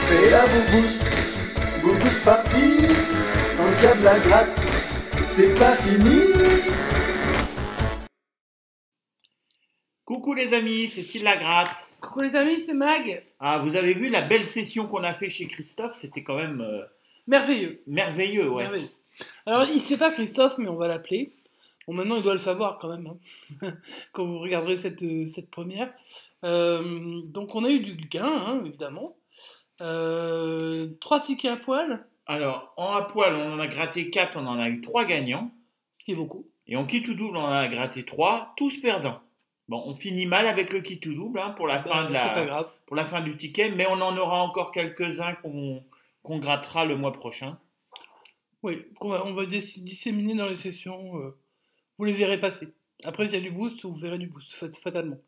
C'est la Boubouste partie. Tant qu'il y a de la gratte, c'est pas fini. Coucou les amis, c'est Style la gratte. Coucou les amis, c'est Mag. Ah, vous avez vu la belle session qu'on a fait chez Christophe, c'était quand même Merveilleux. merveilleux, ouais. Merveilleux. Alors, il sait pas Christophe, mais on va l'appeler. Bon, maintenant, il doit le savoir quand même, hein, quand vous regarderez cette première. Donc, on a eu du gain, hein, évidemment. 3 tickets à poil, Alors, en à poil, on en a gratté 4, on en a eu 3 gagnants. ce qui est beaucoup. Et en kit ou double, on en a gratté 3, tous perdants. Bon, on finit mal avec le kit ou double hein, pour la fin C'est pas grave. pour la fin du ticket, mais on en aura encore quelques-uns qu'on grattera le mois prochain. Oui, on va disséminer dans les sessions. Vous les verrez passer. Après, s'il y a du boost, vous verrez du boost, fatalement.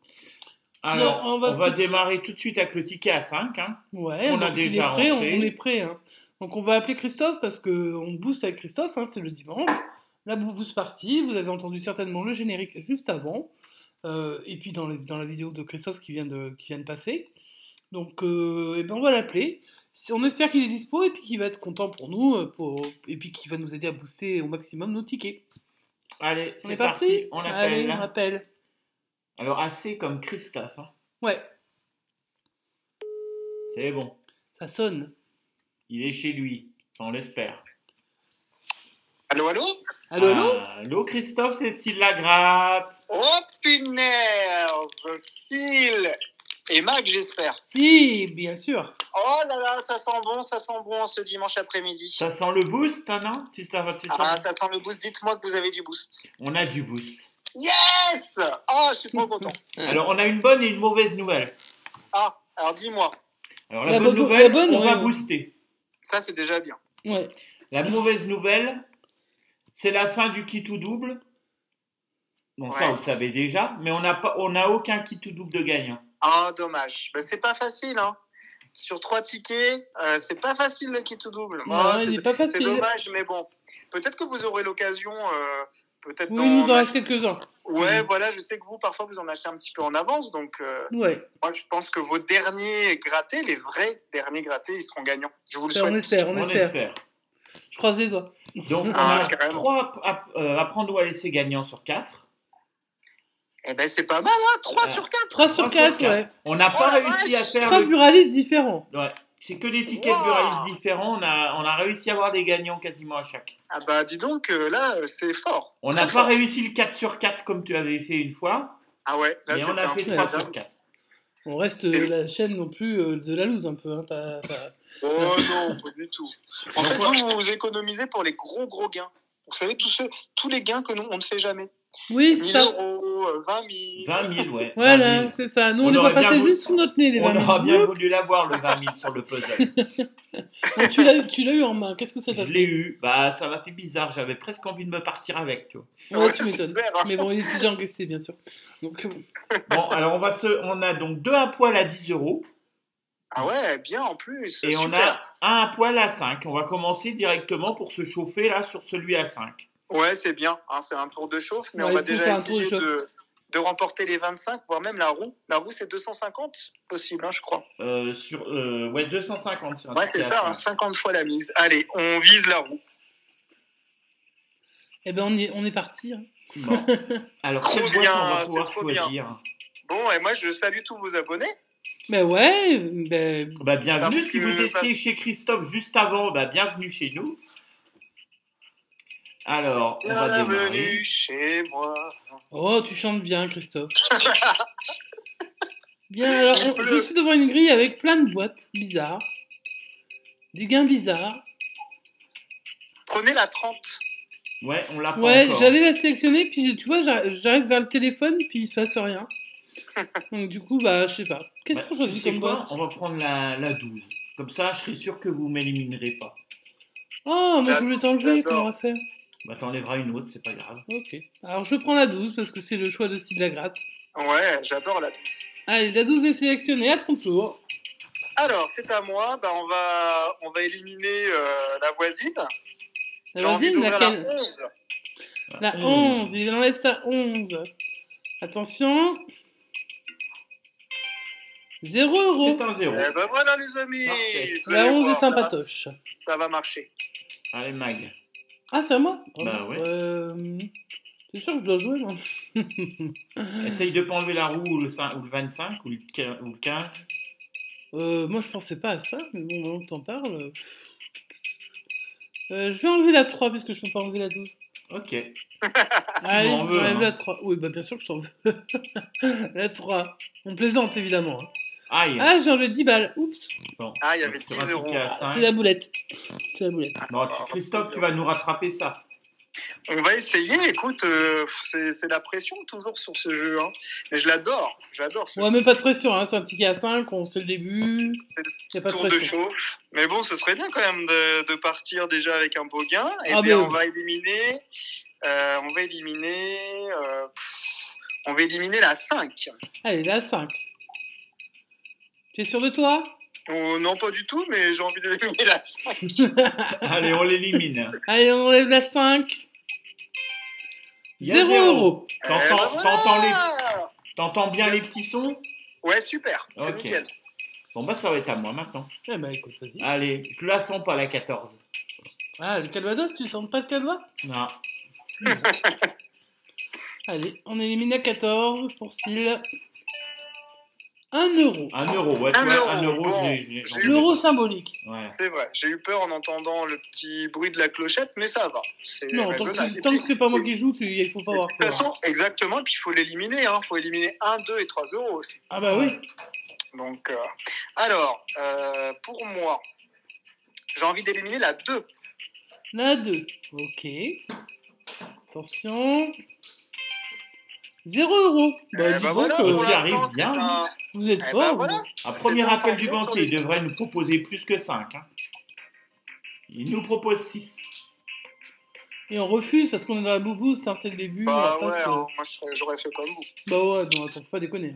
Alors, Non, on va démarrer tout de suite avec le ticket à 5. Hein. Ouais, On a donc, déjà il est prêt, rentré. on est prêt. Hein. Donc on va appeler Christophe parce qu'on booste avec Christophe, hein, c'est le dimanche. La boost partie, vous avez entendu certainement le générique juste avant. Et puis dans la vidéo de Christophe qui vient de passer. Donc eh ben on va l'appeler. On espère qu'il est dispo et puis qu'il va être content pour nous et puis qu'il va nous aider à booster au maximum nos tickets. Allez, On c'est est parti, parti. on Allez, l'appelle. on appelle. Alors, assez comme Christophe. Hein. Ouais, C'est bon, ça sonne. il est chez lui, on l'espère. Allô, allô? Allô, allô? Allô Christophe, c'est Style la gratte. Oh punaise! Style! Et Mac, j'espère. Si, bien sûr. Oh là là, ça sent bon ce dimanche après-midi. Ça sent le boost, hein, non Ah, ça sent le boost. Dites-moi que vous avez du boost. On a du boost. Yes! Oh, je suis trop content. Alors, on a une bonne et une mauvaise nouvelle. Ah, alors dis-moi. Alors, La la bonne bonne- nouvelle, la bonne, on va ouais. booster. Ça, c'est déjà bien. Ouais. La mauvaise nouvelle, c'est la fin du kit ou double. Bon, ça, Ouais. vous le savez déjà, mais on n'a aucun kit ou double de gagnant. Ah, dommage. Ben, c'est pas facile, hein. Sur 3 tickets, c'est pas facile le kit ou double. Non, Oh, il est pas c'est facile. dommage, mais bon. Peut-être que vous aurez l'occasion, peut-être Oui, il nous en dans... reste quelques-uns. Ouais, voilà, je sais que vous, parfois, vous en achetez un petit peu en avance, donc Ouais, moi, je pense que vos derniers grattés, les vrais derniers grattés, ils seront gagnants. Je vous le on souhaite. espère, On espère. Je croise les doigts. Donc, on Ah, a carrément. 3 à prendre ou à laisser gagnants sur 4. Eh ben, c'est pas mal, hein, 3 Ah. sur 4. 3 sur 4, ouais. On n'a Oh, pas la réussi à vache. faire 3 le... buralistes différents. Ouais. C'est que des tickets Wow. de buralistes différents. On a réussi à avoir des gagnants quasiment à chaque. Ah bah, dis donc, là, c'est fort. On Très n'a pas fort. réussi le 4 sur 4 comme tu avais fait une fois, Ah ouais, là, mais on c'était a un fait truc 3 de sur dingue. 4. On reste C'est- la chaîne non plus de la loose un peu. Hein, Oh non, pas du tout. En fait, vous économisez pour les gros gains. Vous savez, tous les gains que nous, on ne fait jamais. Oui, c'est 1000 ça. euros, 20 000. 20 000, ouais. 20 Voilà, 000. c'est ça. Nous, On on les aurait voit bien passer voulu- juste sous notre nez, les 20 On 000. aura bien voulu l'avoir, le 20 000 sur le puzzle. Bon, tu l'as eu en main. Qu'est-ce que ça Je t'a l'ai fait? eu. Bah, ça m'a fait bizarre. J'avais presque envie de me partir avec, tu vois. Ouais, Ouais, tu c'est m'étonnes. clair, hein. Mais bon, il est déjà encaissé, bien sûr. Donc, Bon, alors on a donc 2 à poil à 10 euros Ah ouais, bien en plus. et on Super. a 1 à poil à 5. On va commencer directement pour se chauffer là sur celui à 5. Ouais, c'est bien. Hein, c'est un tour de chauffe, mais Ouais, on va il faut déjà faire un tour de essayer chauffe. de remporter les 25, voire même la roue. La roue, c'est 250 possible, hein, je crois. Ouais, 250 sur un Ouais, ticket c'est à ça, hein, 5. 50 fois la mise. Allez, on vise la roue. eh ben, on est parti. Hein. Bon. Alors, Trop quelle boîte bien, on va c'est pouvoir trop bien. choisir? Bon, et moi, je salue tous vos abonnés. Ben ouais, ben, Bah, bienvenue. Parce Si que- vous étiez chez Christophe juste avant, bah, bienvenue chez nous. Alors, on va démarrer. Bienvenue chez moi. oh, tu chantes bien, Christophe. Bien, alors, Il pleut. je suis devant une grille avec plein de boîtes bizarres. Des gains bizarres. Prenez la 30. Ouais, on l'a pas Ouais, encore. j'allais la sélectionner, puis tu vois, j'arrive vers le téléphone, puis il se passe rien. Donc du coup, bah, je sais pas. Qu'est-ce Bah, qu'on tu choisit sais comme quoi, boîte? on va prendre la 12. Comme ça, je serai sûr que vous m'éliminerez pas. Oh, moi je voulais t'enlever, J'adore. comment on va faire? Bah, t'enlèveras une autre, c'est pas grave. Ok. Alors je prends la 12 parce que c'est le choix de Style la gratte. Ouais, j'adore la 12. Allez, la 12 est sélectionnée, à ton tour. Alors, c'est à moi. Bah, on va éliminer la voisine. La J'ai envie voisine, d'ouvrir laquelle? la 11. La 11, il enlève sa 11. Attention. €0. C'est un 0. Eh ben voilà, les amis. Parfait. Vous La allez 11 est voir, sympatoche. ça va marcher. Allez, Mag. Ah, c'est à moi? Bah ouais. C'est sûr que je dois jouer, moi. Essaye de pas enlever la roue ou le 5, ou le 25 ou le 15. Moi, je pensais pas à ça, mais bon, maintenant que t'en parles. Je vais enlever la 3 puisque je peux pas enlever la 12. Ok. Allez, m'en veux, j'enlève hein. la 3. Oui, bah bien sûr que je t'en veux. La 3. On plaisante, évidemment. Hein. Aïe. Ah, j'ai enlevé 10 balles. Oups. Bon. Ah, il y avait Sur 10 un euros. ticket à 5. C'est la boulette. C'est la boulette. Bon, Christophe, tu vas nous rattraper ça. On va essayer, écoute, c'est la pression toujours sur ce jeu. Hein. Mais je l'adore ce Ouais, mais pas de pression, hein. C'est un ticket à 5, on sait le début. Y a pas de tour de pression. chauffe. Mais bon, ce serait bien quand même de partir déjà avec un beau gain. Et Ah, puis mais on oui. va éliminer. On va éliminer la 5. Allez, la 5. Tu es sûr de toi? Oh, non, pas du tout, mais j'ai envie d'éliminer la 5. Allez, on l'élimine. Allez, on enlève la 5. Il y a 0 zéro. €. T'entends bien les petits sons? Ouais, super, c'est Ok. nickel. Bon, bah, ça va être à moi maintenant. Eh ben, écoute, vas-y. Allez, je la sens pas, la 14. Ah, le calvados, tu sens pas le calva? Non. Allez, on élimine la 14 pour Syl. 1 euro. 1 euro, ouais, tu Un vois, euro, 1 euro, bon. j'en J'ai L'euro symbolique. Ouais. C'est vrai, j'ai eu peur en entendant le petit bruit de la clochette, mais ça va. C'est Non, tant raisonnable. que, Et tant puis, que c'est pas moi qui joue, il faut pas avoir de toute peur. façon, exactement, puis il faut l'éliminer. Il faut éliminer 1, 2 et 3 euros aussi. Ah bah oui. Donc, alors, pour moi, j'ai envie d'éliminer la 2. La 2. Ok. Attention. 0 €. Bah, dis donc, voilà, on pour y arrive l'instant, bien. c'est un- vous êtes Eh fort. ben vous. voilà. Un premier C'est appel du un banquier, il sur les- devrait nous proposer plus que 5. Hein. Il nous propose 6. Et on refuse parce qu'on est dans la boubou, c'est le début. Bah on va ouais, pas se- hein, moi j'aurais fait comme vous. Bah ouais, non, attends, faut pas déconner.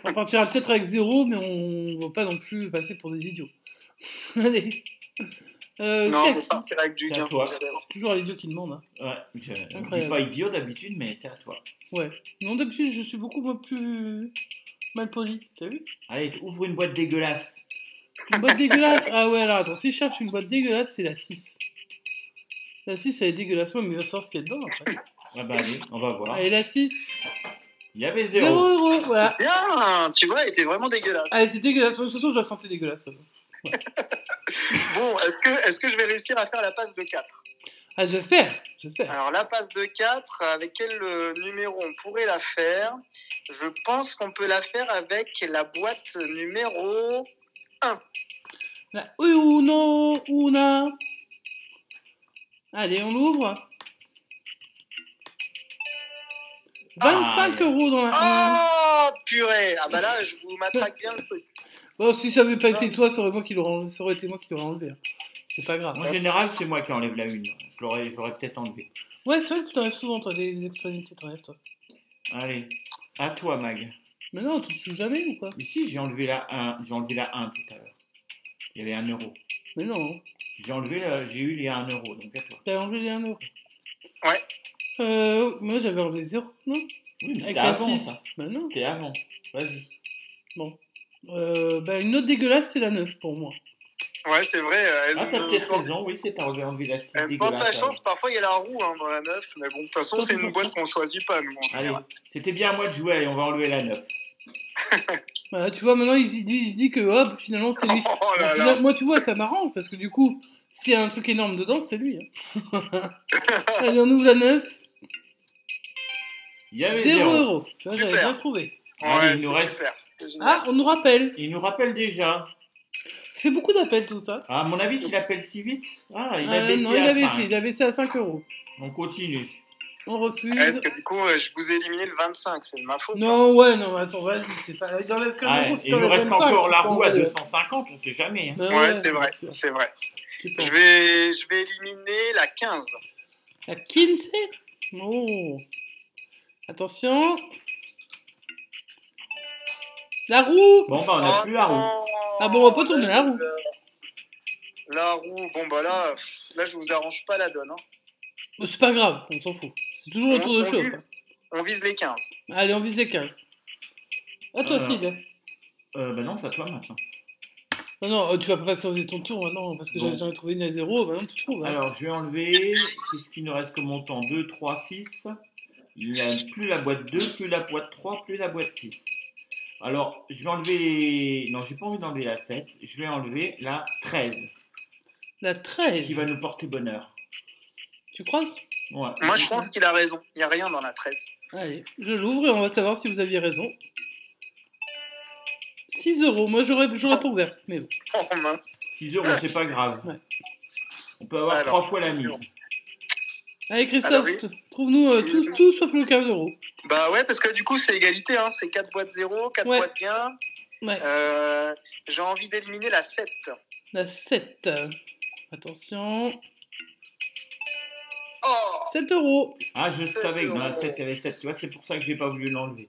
On partira peut-être avec 0, mais on va pas non plus passer pour des idiots. Allez. Non, c'est on va partir avec du C'est à gain. toi. vous allez voir. toujours l'idiot qui demande. Hein. Ouais, je dis Incroyable. pas idiot d'habitude, mais c'est à toi. Ouais. Non, d'habitude, je suis beaucoup plus mal poli. T'as vu? Allez, ouvre une boîte dégueulasse. Une boîte dégueulasse. Ah ouais, alors attends, si je cherche une boîte dégueulasse, c'est la 6. La 6, elle est dégueulasse. Ouais, mais il va savoir ce qu'il y a dedans après. Ah bah allez, on va voir. Allez, la 6. Il y avait 0 0. €. Voilà. Bien, tu vois, elle était vraiment dégueulasse. Allez, c'est dégueulasse. De toute façon, je la sentais dégueulasse. ça va. Bon, est-ce que je vais réussir à faire la passe de 4? Ah, j'espère. J'espère. Alors, la passe de 4, avec quel numéro on pourrait la faire? Je pense qu'on peut la faire avec la boîte numéro 1. La uno, una. Allez, on l'ouvre. 25 € dans la 1. Oh, purée! Ah bah là, je vous matraque bien le truc. Bon, si ça avait pas été toi, ça aurait été moi qui l'aurais enlevé. Hein. C'est pas grave. En général, c'est moi qui enlève la une. J'aurais peut-être enlevé. Ouais, c'est vrai que tu t'enlèves souvent, toi, des extrémités, t'enlèves, toi. Allez, à toi, Mag. Mais non, tu te joues jamais ou quoi? Mais si, j'ai enlevé la 1 tout à l'heure. Il y avait 1 euro. Mais non, J'ai eu les 1 euro, donc à toi. t'as enlevé les 1 €. Ouais. Moi j'avais enlevé 0, non? Oui, mais Avec c'était la avant, 6. ça. Bah non. C'était avant. Vas-y. Bon. Bah une autre dégueulasse, c'est la 9 pour moi. Ouais, c'est vrai. Elle Ah, t'as me- peut-être raison, oui, c'est t'as enlevé la 6 Elle me porte la dégueulasse. chance, parfois il y a la roue dans la 9, mais bon, de toute façon, Toi, c'est tu une penses boîte ça qu'on choisit pas, nous, en Allez, général. c'était bien à moi de jouer, allez, on va enlever la 9. Bah tu vois, maintenant il se dit que hop, finalement c'était lui. Oh Bah, là finalement, là! moi tu vois, ça m'arrange parce que du coup, s'il y a un truc énorme dedans, c'est lui. Hein. Allez, on ouvre la 9. Il y avait 0 0. €. Tu vois, j'avais Super. bien trouvé. Allez, Ouais, il c'est nous reste- super. C'est génial. Ah, on nous rappelle. Il nous rappelle déjà. Ça fait beaucoup d'appels tout ça. Ah, à mon avis, s'il appelle si vite, il a baissé Non, il à a 5. baissé. Il a baissé à 5 €. On continue. On refuse. Parce que du coup, je vous ai éliminé le 25, c'est de ma faute. Non, ouais, non, mais attends, vas-y, c'est pas. Il enlève que Ah, le si il nous t'enlèves reste 25, encore la tu peux roue à enlever. 250, on sait jamais. Hein. Bah Ouais, c'est vrai, bien sûr, c'est vrai. tu penses. Je vais éliminer la 15. La Kinsey. Oh. Attention. La roue. Bon, bah, on n'a plus la roue. non. Ah bon, on va pas tourner la roue. La roue, bon bah là, je vous arrange pas la donne. Hein. C'est pas grave, on s'en fout. C'est toujours autour de On chauffe. vise- Hein. On vise les 15. Allez, on vise les 15. À toi, Alors. Sylvia. Bah non, c'est à toi maintenant. Non, non, tu vas pas passer ton tour maintenant, parce que Bon. j'en ai trouvé une à 0, maintenant tu trouves. Hein. Alors, je vais enlever. Qu'est-ce qu'il nous reste comme montant? 2, 3, 6. Il n'y a plus la boîte 2, plus la boîte 3, plus la boîte 6. Alors, je vais enlever. Non, j'ai pas envie d'enlever la 7. Je vais enlever la 13. La 13. Qui va nous porter bonheur. Tu crois? Ouais. Moi, je pense qu'il a raison. Il n'y a rien dans la 13. Allez, je l'ouvre et on va savoir si vous aviez raison. 6 €, moi j'aurais pas ouvert, mais bon. Oh mince. 6 euros, c'est pas grave. Ouais. On peut avoir Alors, 3 fois la 6 mise. euros. Allez Christophe, Alors, oui. trouve-nous tout sauf le 15 €. Bah ouais, parce que du coup, c'est égalité. Hein. C'est 4 boîtes 0, 4 Ouais. boîtes gain. Ouais, J'ai envie d'éliminer la 7. la 7. Attention. Oh 7 €. Ah, je savais que dans la euros. 7, il y avait 7. Tu vois, c'est pour ça que j'ai pas voulu l'enlever.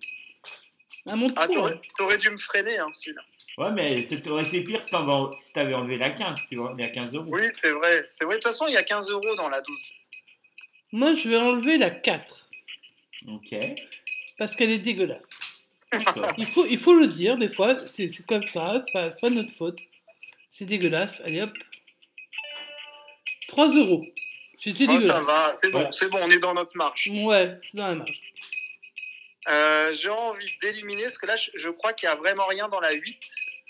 À mon Ah, tour. t'aurais dû me freiner, hein, Syl. Ouais, mais ça aurait été pire si t'avais enlevé la 15, tu vois. Il y a 15 euros. Oui, c'est vrai. C'est vrai. De toute façon, il y a 15 € dans la 12. Moi je vais enlever la 4. Ok. Parce qu'elle est dégueulasse. D'accord. Il faut le dire, des fois, c'est comme ça, c'est pas de notre faute. C'est dégueulasse. Allez hop. 3 €. C'était Oh, ça dégueulasse. va. C'est bon, Ouais. c'est bon. On est dans notre marge. Ouais, c'est dans la marge. J'ai envie d'éliminer, parce que là, je crois qu'il n'y a vraiment rien dans la 8.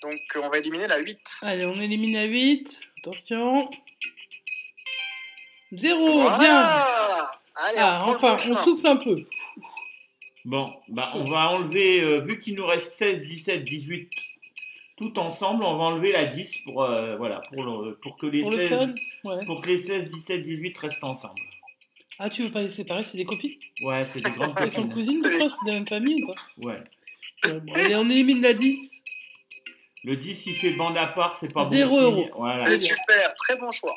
Donc, on va éliminer la 8. Allez, on élimine la 8. Attention. 0, Voilà. bien. Allez, Ah, on prend enfin, le bon on chemin. souffle un peu. Bon, bah, on va enlever, vu qu'il nous reste 16, 17, 18 tout ensemble, on va enlever la 10 pour, voilà, pour que les Pour le 16, fun. Ouais. pour que les 16, 17, 18 restent ensemble. Ah, tu veux pas les séparer, c'est des copines? Ouais, c'est des grandes Elles sont copines. cousines, je crois, c'est de la même famille ou pas? Ouais. Ouais, bon, allez, on élimine la 10. Le 10, il fait bande à part, c'est pas bon 0 signe. euros. Voilà. C'est super. Très bon choix.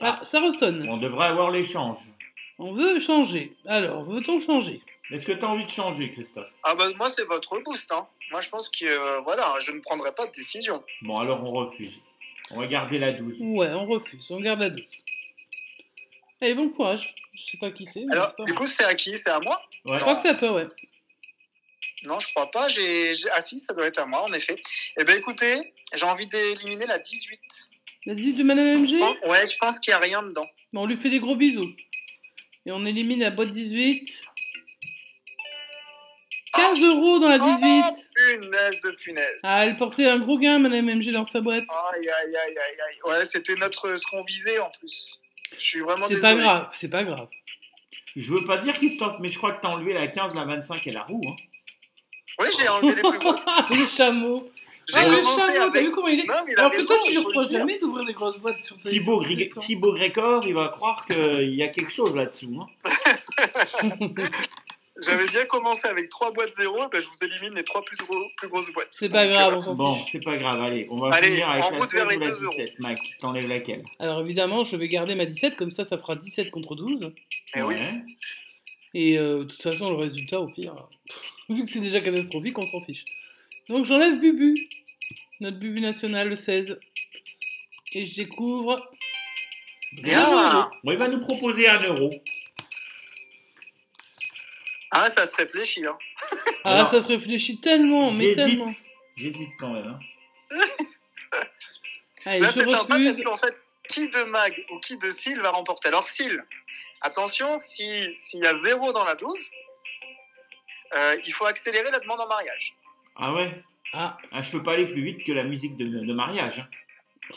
Ah, ça ressonne. On devrait avoir l'échange. On veut changer. Alors, veut-on changer? Est-ce que tu as envie de changer, Christophe? Ah bah, moi, c'est votre boost. Hein. Moi, je pense que voilà, je ne prendrai pas de décision. Bon, alors on refuse. On va garder la 12. Ouais, on refuse, on garde la 12. Allez, bon courage. Je sais pas qui c'est, mais Alors, c'est pas du grave. coup, c'est à qui? C'est à moi? Ouais. Je crois que c'est à toi, ouais. Non, je crois pas. Ah si, ça doit être à moi, en effet. Eh ben, écoutez, j'ai envie d'éliminer la 18. La 10 de Madame MG? Ouais, je pense qu'il n'y a rien dedans. Bon, on lui fait des gros bisous. Et on élimine la boîte 18. 15 € dans la 18. Oh, punaise de punaise. Ah, elle portait un gros gain, Madame MG, dans sa boîte. Aïe, aïe, aïe, aïe, aïe. Ouais, c'était ce qu'on visait en plus. Je suis vraiment C'est désolé. pas grave, c'est pas grave. Je veux pas dire Christophe, mais je crois que tu as enlevé la 15, la 25 et la roue. Hein. Oui, j'ai enlevé les plus grosses. Le chameau. J'ai Ah, le commencé chameau, t'as avec... vu comment il est? Non, mais il a Alors que raison, toi, tu il lui faut le reproches dire. jamais d'ouvrir des grosses boîtes sur tes Thibaut sessions. Grécor, il va croire qu'il y a quelque chose là-dessous. Hein. J'avais bien commencé avec 3 boîtes 0, ben je vous élimine les 3 plus grosses boîtes. C'est pas Donc, grave, on s'en Bon, fiche. c'est pas grave, allez, on va Allez, finir avec en la route 16 vers les ou la 2 euros. 17. Mike, t'enlèves laquelle? Alors évidemment, je vais garder ma 17, comme ça fera 17 contre 12. Eh oui. Ouais. Et de toute façon, le résultat, au pire, vu que c'est déjà catastrophique, on s'en fiche. Donc j'enlève Bubu, notre Bubu national, le 16. Et je découvre Bien. 0 €. Bon, il va nous proposer 1 euro. Ah, ça se réfléchit. Hein. Ah, Alors, ça se réfléchit tellement, mais J'hésite. tellement. J'hésite quand même. Hein. Allez, Là, je c'est sympa parce refuse. qu'en fait, qui de Mag ou qui de Syl va remporter? Alors, Syl, attention, s'il y a 0 dans la 12, il faut accélérer la demande en mariage. Ah ouais? Ah, Ah, je peux pas aller plus vite que la musique de mariage.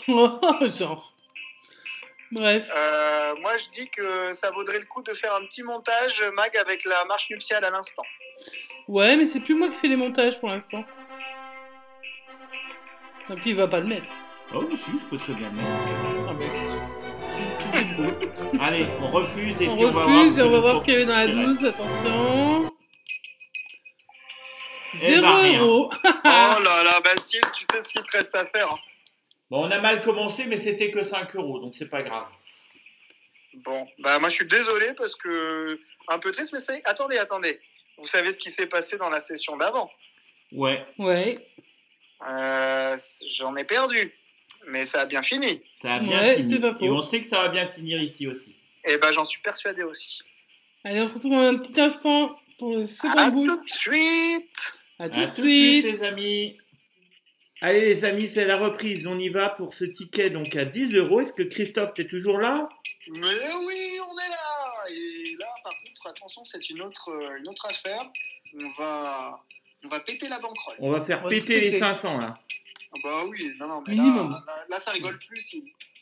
Hein. genre. Bref. Moi, je dis que ça vaudrait le coup de faire un petit montage, Mag, avec la marche nuptiale à l'instant. Ouais, mais c'est plus moi qui fais les montages pour l'instant. Donc il va pas le mettre. Oh, si, je peux très bien le mettre. Ah bah écoute, tu fais beau. Allez, on refuse et On puis refuse et on va voir nous ce qu'il y avait dans la propose. 12. Attention. Eh 0 ben, rien. €. Oh là là, Syl, tu sais ce qu'il te reste à faire. Hein. Bon, on a mal commencé, mais c'était que 5 euros, donc c'est pas grave. Bon, bah moi je suis désolé parce que un peu triste, mais c'est... Attendez. Vous savez ce qui s'est passé dans la session d'avant? Ouais, Ouais. J'en ai perdu, mais ça a bien fini. ça a bien Ouais, fini. c'est pas faux. Et on sait que ça va bien finir ici aussi. Et ben j'en suis persuadé aussi. Allez, on se retrouve dans un petit instant pour le second À tout boost. de suite. À À tout de tout de suite, suite. les amis. Allez les amis, c'est la reprise. On y va pour ce ticket donc à 10 euros. Est-ce que Christophe, t'es toujours là? Mais oui, on est là. Et là, par contre, attention, c'est une autre affaire. On va péter la banquerolle. On va faire On va péter tout les péter. 500 là. Ah bah oui, non, mais Minimum. là, ça rigole plus.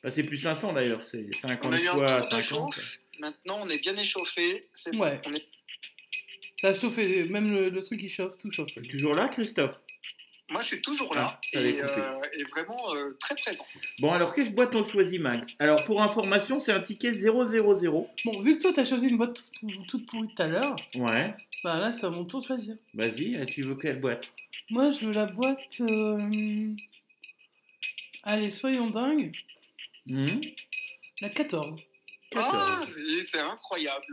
Bah, c'est plus 500 d'ailleurs, c'est On 50 a eu un fois tour de 50. chauffe. Maintenant, on est bien échauffé. C'est bon. Ouais. On est... Ça a chauffé, même le truc qui chauffe, tout chauffe. T'es toujours là Christophe? Moi, je suis toujours là Ah, ça avait et coupé. vraiment très présent. Bon alors quelle boîte on choisit Max? Alors pour information c'est un ticket 000. Bon, vu que toi, t'as choisi une boîte toute pourrie tout à l'heure, Ouais, bah là, c'est à mon tour de choisir. vas-y, tu veux quelle boîte? Moi, je veux la boîte... Allez, soyons dingues. Hmm, La 14. 14. Ah, et c'est incroyable.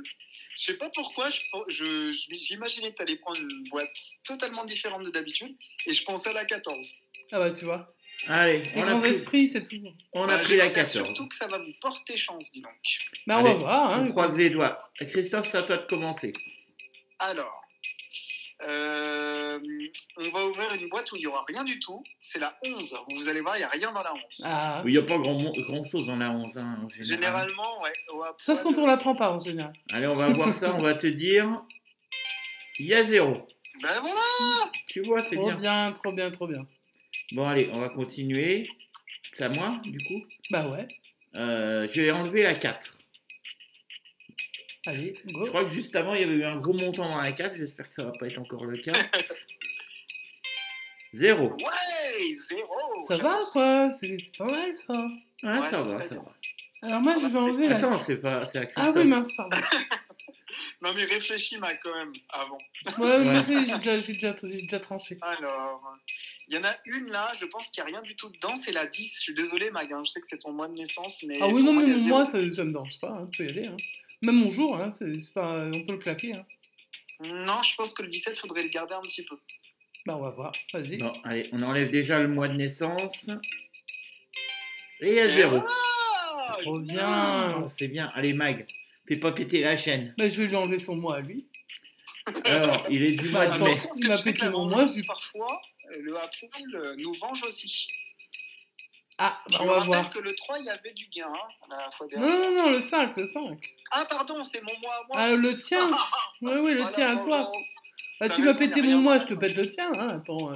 Je sais pas pourquoi, j'imaginais que tu allais prendre une boîte totalement différente de d'habitude et je pensais à la 14. Ah bah, tu vois. Allez, Les on a grands pris, esprits, c'est tout. on a pris la J'espère 14. surtout que ça va vous porter chance, dis donc. Bah, on va Allez, voir. Hein, on croise les doigts. Christophe, c'est à toi de commencer. Alors, on va ouvrir une boîte où il n'y aura rien du tout. C'est la 11. Vous allez voir, il n'y a rien dans la 11. Ah. Il n'y a pas grand chose dans la 11 hein, en général. Généralement, ouais. Sauf quand on la prend pas, en général. Allez, on va voir ça, on va te dire. Il y a 0. Ben voilà. Tu vois, c'est Trop bien. bien, trop bien, trop bien. Bon, allez, on va continuer. C'est à moi, du coup. Bah ouais. Je vais enlever la 4. Allez, go. Je crois que juste avant, il y avait eu un gros montant dans la 4. J'espère que ça va pas être encore le cas. 0. Ouais, 0. Ça va, quoi? C'est pas mal, ça. Ah, Ouais, ça c'est va, très ça bien. va. Alors moi, je vais enlever la... Attends, c'est à Ah Christophe. oui, mince, pardon. Non, mais réfléchis, Mac, quand même, avant. Ouais, Ouais. mais j'ai déjà tranché. Alors, il y en a une là, je pense qu'il n'y a rien du tout dedans, c'est la 10. Je suis désolé, Mag, hein, je sais que c'est ton mois de naissance, mais. Ah oui, pour non, moi, mais il y a moi, zéro. ça me dérange pas, hein, tu peux y aller. Hein. Même mon jour, hein, c'est pas, on peut le claquer. Hein. Non, je pense que le 17, faudrait le garder un petit peu. Bah, on va voir, vas-y. Bon, allez, on enlève déjà le mois de naissance. Et il y a Et 0. voilà, Trop génial. bien. Ah, c'est bien. Allez, Mag, fais pas péter la chaîne. Bah, je vais lui enlever son mois à lui. Alors, il est du Bah, mois de attends. mai. Attention, parce il que m'a tu sais pété que la mon vengeance, mois, je- parfois, le Apple nous venge aussi. Ah, bah, Je on me va rappelle voir. que le 3, il y avait du gain, hein, la fois Non, dernière. non, non, le 5, le 5. Ah, pardon, c'est mon mois à moi. Ah, le tien. Oui, oui, le Ah, la tien à toi. vengeance. Bah, T'as tu m'as raison, y a pété rien mon mois, dans je te la pète le tien. Hein. Attends.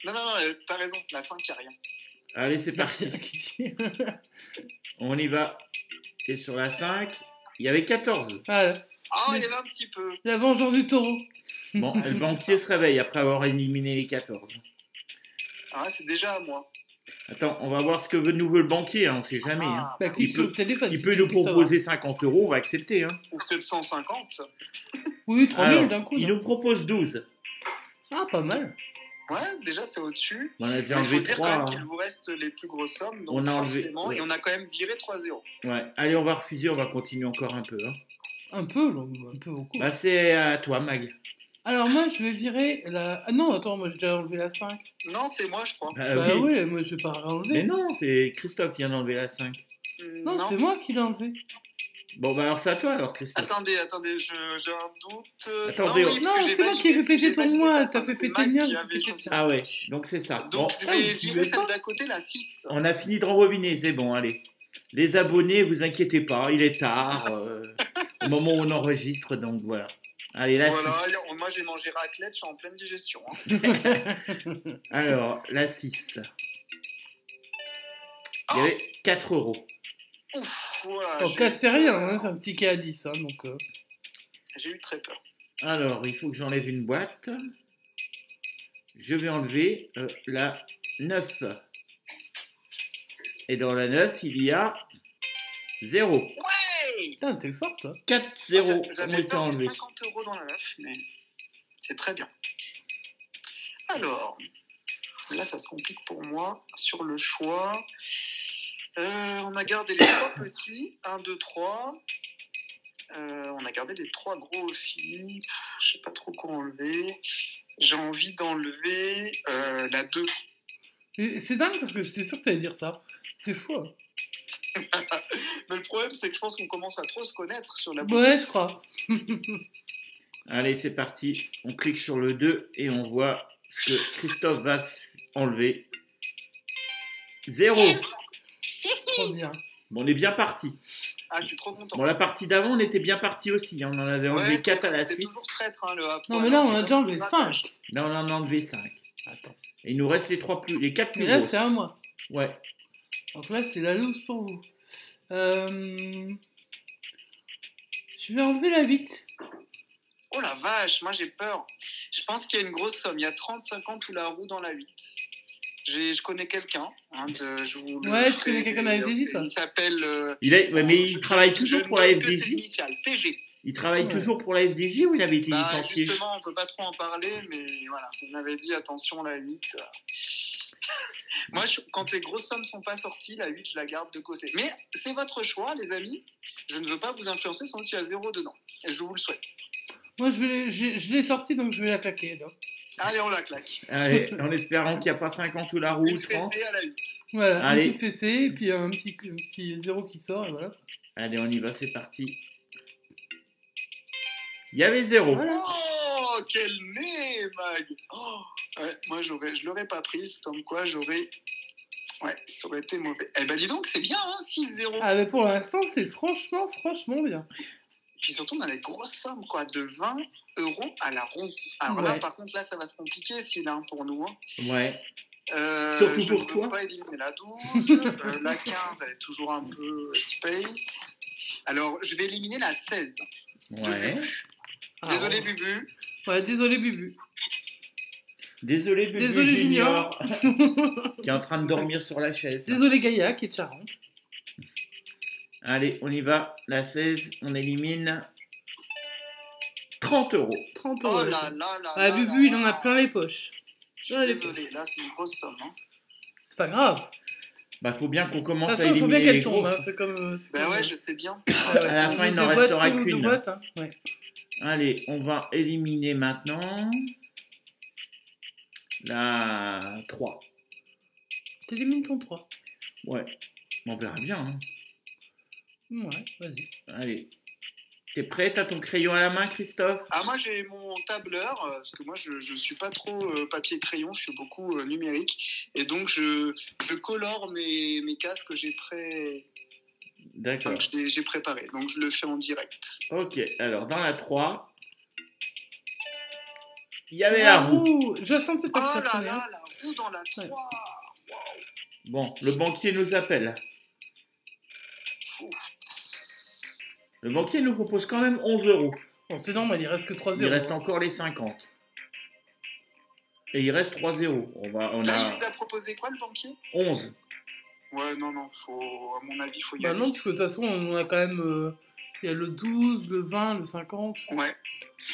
Non, t'as raison, la 5, il n'y a rien. Allez, c'est parti. Qui tire. On y va. Et sur la 5, il y avait 14. Voilà. Ah, il y avait un petit peu. La vengeance du taureau. Bon, le banquier se réveille après avoir éliminé les 14. Ah, c'est déjà à moi. Attends, on va voir ce que nous veut le banquier, hein, on sait jamais. Hein. Ah, Bah, bah, clique il sur peut- le téléphone. Il si peut tu nous veux savoir. proposer 50 euros, on va accepter. Hein. ou peut-être 150. Oui, 3000 Alors, d'un coup. il non nous propose 12. Ah, pas mal. Ouais, déjà, c'est au-dessus. On a déjà Mais il faut enlevé dire quand 3. même qu'il vous reste les plus grosses sommes, donc On a enlevé- forcément, ouais. et on a quand même viré 3-0. Ouais. Allez, on va refuser, on va continuer encore un peu. Hein. Un peu, là, un peu beaucoup. Bah, c'est à toi, Mag. Alors, moi, je vais virer la. Ah non, attends, moi, j'ai déjà enlevé la 5. Non, c'est moi, je crois. Bah oui, moi, je vais pas enlever. Mais non, c'est Christophe qui vient d'enlever la 5. Non, c'est moi qui l'ai enlevé. Bon, bah alors c'est à toi, alors, Christophe. Attendez, j'ai un doute. Attendez, parce Non, que j'ai c'est moi qui ai validé- fait péter j'ai ton validé mois, ça, t'as fait c'est péter Mac le mien, qui j'ai avait fait péter choisi. Ah ouais, donc c'est ça. Donc Bon, je Ah, vais j'y virer vais celle pas. d'à côté, la 6. on a fini de rembobiner, c'est bon, allez. Les abonnés, vous inquiétez pas, il est tard, au moment où on enregistre, donc voilà. Allez, la Voilà, 6. moi j'ai mangé raclette, je suis en pleine digestion. Hein. Alors, la 6. Il y avait 4 euros. Ouf, voilà. Bon, j'ai 4, eu c'est rien, peur. hein, c'est un ticket à 10. Hein, donc, J'ai eu très peur. Alors, il faut que j'enlève une boîte. Je vais enlever la 9. Et dans la 9, il y a 0. Hey, putain, t'es fort, toi. 4 0 ont j'avais été peur de enlevés. 50 euros dans la 9, mais c'est très bien. Alors, là ça se complique pour moi sur le choix. On a gardé les 3 petits, 1, 2, 3. On a gardé les 3 gros aussi. Je sais pas trop quoi enlever. J'ai envie d'enlever la 2. Et c'est dingue parce que j'étais sûr que t'allais dire ça. C'est fou. Hein. Mais le problème, c'est que je pense qu'on commence à trop se connaître sur la Ouais, je crois. Allez, c'est parti. On clique sur le 2 et on voit ce que Christophe va enlever. 0. Trop bien. Bon, on est bien parti. Ah, je suis trop content. Bon, la partie d'avant, on était bien parti aussi. Hein. On en avait enlevé 4 à la c'est suite. toujours traître, hein, le A. Non, mais là, on a déjà enlevé 5. Là, on en a enlevé 5. Attends. Et il nous reste les 4 plus Mais là, grosses. c'est à moi. Ouais. Donc là, c'est la loose pour vous. Je vais enlever la 8. Oh la vache, moi j'ai peur. Je pense qu'il y a une grosse somme. Il y a 30-50 ou la roue dans la 8. Je connais quelqu'un. Hein, Ouais, tu connais quelqu'un dans la FDJ, toi. Il s'appelle. Mais il travaille toujours pour la FDJ. Initiales, TG. Il travaille toujours pour la FDJ ou il avait été licencié? Justement, on peut pas trop en parler, mais voilà. On m'avait dit attention, la 8. Moi, quand les grosses sommes sont pas sorties, la 8, je la garde de côté. Mais c'est votre choix, les amis. Je ne veux pas vous influencer, sans doute il y a 0 dedans. Et je vous le souhaite. Moi, je l'ai sorti, donc je vais la claquer. Là. Allez, on la claque. Allez, en espérant qu'il n'y a pas 50 ou la roue. Une 30. fessée à la 8. Voilà, Allez. une petite fessée, et puis un petit 0 qui sort, et voilà. Allez, on y va, c'est parti. Il y avait 0. Voilà. Oh, quel nez, Mag. Oh, ouais, moi, je l'aurais pas prise, comme quoi j'aurais... Ouais, ça aurait été mauvais. Eh ben, dis donc, c'est bien, hein, 6-0. Ah, mais pour l'instant, c'est franchement bien. Puis surtout, on a les grosses sommes, quoi, de 20 € à la roue. Alors là, Ouais. par contre, là, ça va se compliquer s'il est un pour nous. Hein. Ouais. Surtout je pour ne toi. peux pas éliminer la 12. La 15, elle est toujours un peu space. Alors, je vais éliminer la 16. Ouais. Désolé, Ah, Bubu. Ouais, désolé, Bubu. Désolé, Bubu Désolé, Junior. qui est en train de dormir sur la chaise. Désolé, Gaïa, qui est de Charente. Allez, on y va. La 16, on élimine 30 €. 30 Oh euros. là là là Ah, là Bubu, il là en a plein les poches. Je suis désolé, là, c'est une grosse somme. Hein. C'est pas grave. Bah, faut bien qu'on De commence toute à façon, il faut bien éliminer les qu'elle tombe. grosses. Hein. C'est comme. Ben ouais, je sais bien. Ah ouais, À la c'est fin, il une n'en boîte, restera c'est une qu'une. boîte, hein. Ouais. Allez, on va éliminer maintenant la 3. T'élimines ton 3. Ouais, on verra bien. Hein. Ouais, vas-y. Allez, t'es prêt? T'as ton crayon à la main, Christophe? Ah, moi, j'ai mon tableur, parce que moi, je ne suis pas trop papier-crayon, je suis beaucoup numérique. Et donc, je colore mes casques que j'ai D'accord. j'ai préparés. Donc, je le fais en direct. Ok, alors dans la 3, il y avait la roue. Je sens que c'est Oh pas là très là, la roue dans la 3. Ouais. Bon, le banquier nous appelle. Ouf. Le banquier nous propose quand même 11 €. Bon, c'est normal, il reste que 3 Il zéros. reste encore les 50. Et il reste 3 €. On Là, il a vous a proposé quoi, le banquier? 11. Ouais, non, à mon avis, il faut y Bah aller. non, parce que de toute façon, on a quand même. Il y a le 12, le 20, le 50. Ouais.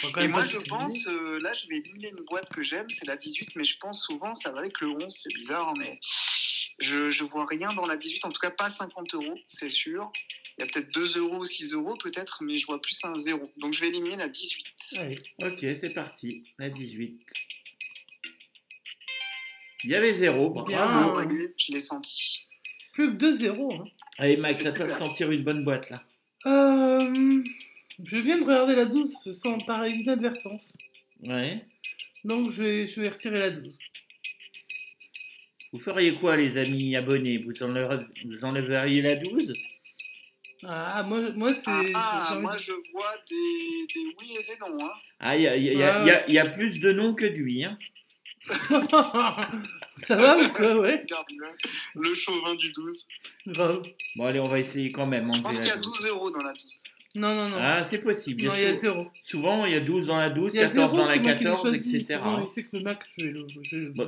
On va quand Et même moi, pas je tout pense, là, je vais éliminer une boîte que j'aime, c'est la 18, mais je pense souvent, ça va avec le 11, c'est bizarre, mais je vois rien dans la 18, en tout cas pas 50 €, c'est sûr. Il y a peut-être 2 € ou 6 € peut-être, mais je vois plus un 0. Donc je vais éliminer la 18. Allez. Ok, c'est parti. La 18. Il y avait 0. Bravo. Bien. Je l'ai senti. Plus que 2 zéros. Hein. Allez, Max, à toi de sentir une bonne boîte là. Je viens de regarder la 12 sans par inadvertance. Ouais. Donc je vais retirer la 12. Vous feriez quoi, les amis abonnés? Vous enleveriez la 12? Ah, moi c'est. j'ai envie Moi de- je vois des oui et des non. Hein. Ah, il y a plus de noms que de oui. Hein. Ça va ou quoi, ouais? Regarde le chauvin du 12. Grave. Bon, allez, on va essayer quand même. Je enlever pense la qu'il y a 12. 12 € dans la 12. Non. Ah, c'est possible. Non, il y a 0. Souvent, il y a 12 dans la 12, Il y a 14 0, dans la c'est moi qui l'ai 14, choisi, etc. sinon, il sait que le Mac, je vais le. Bon,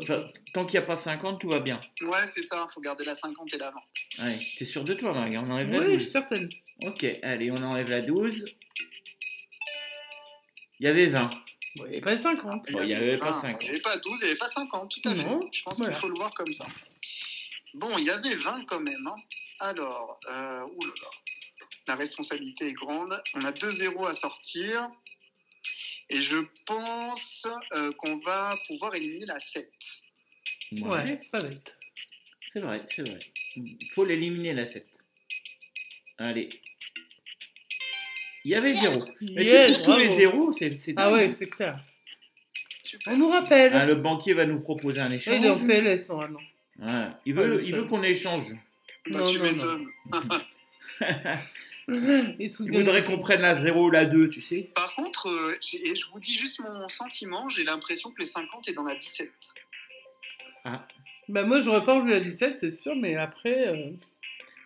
tant qu'il n'y a pas 50, tout va bien. Ouais, c'est ça, faut garder la 50 et l'avant. Ouais, t'es sûr de toi, Mag? On enlève la Oui, je 12. suis certaine. Ok, allez, on enlève la 12. Il y avait 20. Bon, il n'y avait pas 50. Bon, il y avait pas 50. Il n'y avait pas 12, il n'y avait pas 50, tout à fait. Non, Je pense voilà. qu'il faut le voir comme ça. Bon, il y avait 20 quand même. Hein. Alors, oulala. La responsabilité est grande. On a 2 0 à sortir. Et je pense qu'on va pouvoir éliminer la 7. Ouais, pas bête. C'est vrai, c'est vrai. Il faut l'éliminer, la 7. Allez. Il y avait 0. Mais Yes, tu trouves tous les bravo. 0, c'est Ah dingue. ouais, c'est clair. Super. On nous rappelle. Ah, le banquier va nous proposer un Ah, échange. il est en PLS normalement. Voilà. Il Ah, le veut seul. qu'on échange. Bah, Non, tu non, m'étonnes. Il se Il souvient voudrait de- qu'on prenne la 0 ou la 2, tu sais. Par contre, et je vous dis juste mon sentiment, j'ai l'impression que le 50 est dans la 17. Bah, moi, j'aurais pas enlevé la 17, c'est sûr, mais après.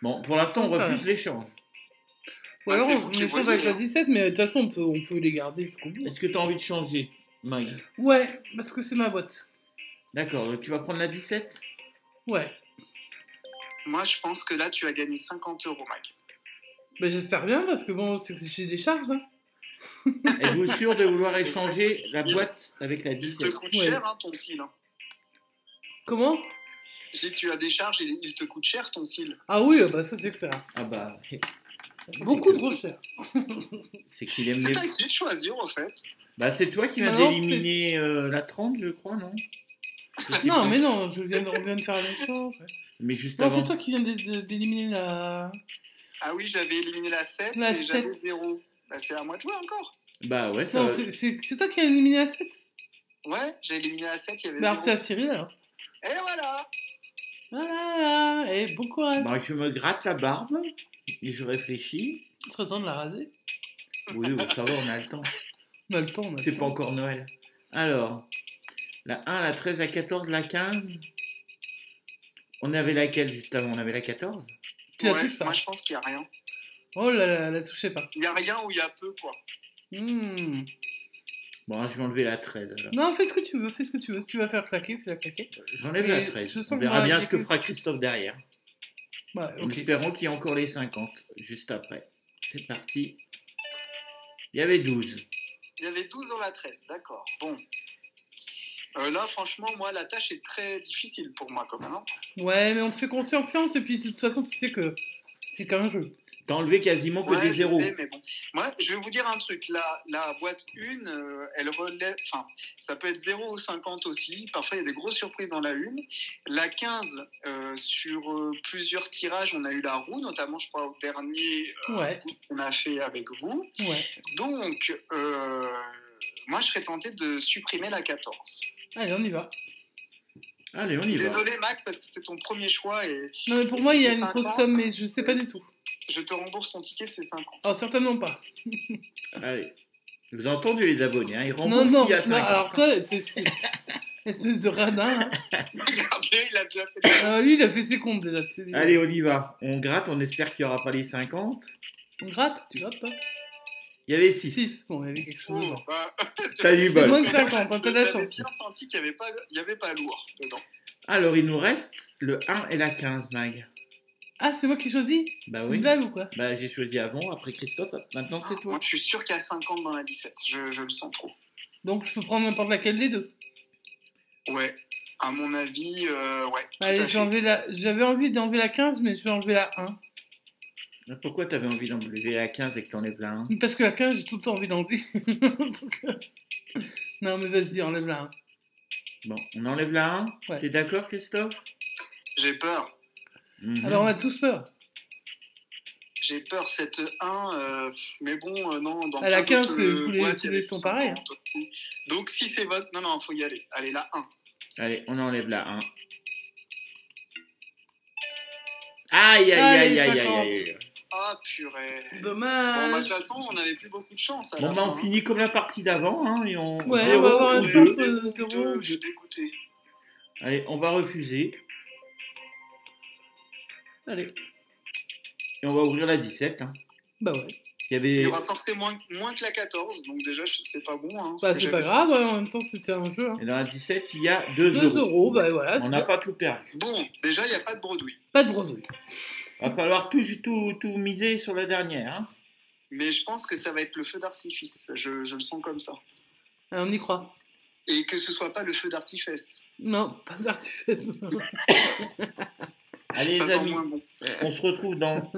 Bon, pour l'instant, on Enfin, refuse l'échange. Ou Bah, alors, c'est vous on qui échange voyez, avec la hein. 17, mais de toute façon, on peut les garder jusqu'au bout. Est-ce que tu as envie de changer, Mag? Ouais, parce que c'est ma boîte. D'accord, donc tu vas prendre la 17? Ouais. Moi, je pense que là, tu as gagné 50 €, Mag. Bah, j'espère bien, parce que bon, c'est que j'ai des charges, hein. Êtes-vous sûr de vouloir échanger la boîte avec la Il te 17? coûte Ouais. cher, hein, ton cil. Hein. Comment? J'ai dit que tu as des charges et il te coûte cher, ton cil. Ah oui, bah ça c'est clair. Ah bah, Beaucoup trop cher. c'est qu'il aime C'est les... à qui de choisir, en fait. Bah, c'est toi qui viens Non, d'éliminer la 30, je crois, non? Non, mais non, on vient de faire un échange. Ouais. Mais juste Non, avant. c'est toi qui viens d'éliminer la... Ah oui, j'avais éliminé la 7 La et j'avais 7. 0. Bah, c'est à moi de jouer encore. Bah ouais, ça Non, va. c'est toi qui as éliminé la 7. Ouais, j'ai éliminé la 7, il y avait Bah alors 0. c'est à Cyril alors. Et voilà. Voilà, et bon courage. Bah, je me gratte la barbe et je réfléchis. Il serait temps de la raser. Oui, bon, ça va, on a le temps. On a le temps, on a le C'est temps. pas encore Noël. Alors, la 1, la 13, la 14, la 15. On avait laquelle juste avant? On avait la 14? Tu la Ouais, touches pas. moi, je pense qu'il n'y a rien. Oh là là, la touchez pas. Il n'y a rien ou il y a peu, quoi. Bon, je vais enlever la 13 alors. Non, fais ce que tu veux, fais ce que tu veux. Si tu vas faire claquer, fais-la claquer. J'enlève Et la 13. je sens On que verra moi, bien il y ce a que que- fera Christophe derrière. Ouais, En ok. espérant qu'il y ait encore les 50 juste après. C'est parti. Il y avait 12. Il y avait 12 dans la 13, d'accord. Bon. Là, franchement, moi, la tâche est très difficile pour moi, quand même. Hein. Ouais, mais on te fait confiance et puis de toute façon, tu sais que c'est qu'un jeu. T'as enlevé quasiment que Ouais, des je zéros. sais, mais bon. Moi, je vais vous dire un truc. La boîte 1, elle relève... Enfin, ça peut être 0 ou 50 aussi. Parfois, il y a des grosses surprises dans la 1. La 15, sur plusieurs tirages, on a eu la roue, notamment, je crois, au dernier Ouais, qu'on a fait avec vous. ouais. Donc, moi, je serais tenté de supprimer la 14. Allez, on y va. Allez, on y va. Désolé, Mac, parce que c'était ton premier choix et Non, mais pour Et moi, si il y a c'est une grosse 50? somme, mais je sais pas du tout. je te rembourse ton ticket, c'est 50. Oh, certainement pas. Allez. Vous avez entendu les abonnés, hein? Ils Non, remboursent non, s'il y a non, 50. alors toi, t'es espèce de radin. Hein. Regardez, il a déjà fait Lui, il a fait ses comptes déjà. tu sais, Allez, on y va. On gratte, on espère qu'il n'y aura pas les 50. On gratte, tu grattes pas Il y avait 6. 6. Bon, il y avait quelque chose Oh, dedans. bah, T'as du C'est bol. moins que 50, hein, t'as de la J'avais chance. bien senti qu'il n'y avait pas lourd dedans. Alors, il nous reste le 1 et la 15, Mag. Ah, c'est moi qui choisis Bah C'est oui. une blague ou quoi Bah, j'ai choisi avant, après Christophe. Maintenant, c'est toi. Moi, je suis sûr qu'il y a 50 dans la 17. Je le sens trop. Donc, je peux prendre n'importe laquelle des deux. Ouais. À mon avis, ouais. tout Allez, à fait. j'avais envie d'enlever la 15, mais je vais enlever la 1. Pourquoi t'avais envie d'enlever la 15 et que t'enlèves la 1? Parce que la 15, j'ai tout le temps envie d'enlever. Donc, non, mais vas-y, enlève la 1. Bon, on enlève la 1. Ouais. T'es d'accord, Christophe? J'ai peur. Mhm. Alors, on a tous peur. J'ai peur, cette 1, mais bon, non, dans À la plein 15, d'autres, tous les- boîtes, tous il y les avait sont du pareils, 50. Donc, si c'est votre... Non, non, il faut y aller. Allez, la 1. Allez, on enlève la 1. Aïe, aïe, Allez, aïe, aïe, 50. aïe, aïe. Ah, purée. Bon, bah, de Dommage. toute façon, on n'avait plus beaucoup de chance à Bon, la bah, fin. on finit comme la partie d'avant, hein, et on... Ouais, zéro on va avoir un ou Ouais, choix deux. entre deux, 0 ou je suis 2. dégoûté. Allez, on va refuser. Allez. Et on va ouvrir la 17. Hein. Bah ouais. Il y Il avait... y aura forcément moins que la 14, donc déjà, c'est pas bon. Hein, ce Bah, que c'est pas j'avais grave, senti. hein, en même temps, c'était un jeu. Hein. Et dans la 17, il y a 2 2 euros. euros, bah voilà. On c'est n'a bien. pas tout perdu. Bon, déjà, il n'y a pas de bredouille. Pas de bredouille. Va falloir tout miser sur la dernière. Hein. Mais je pense que ça va être le feu d'artifice. Je le sens comme ça. Alors, on y croit. Et que ce soit pas le feu d'artifice. Non, pas d'artifice. Allez, Ça les sent amis, moins bon. on se retrouve dans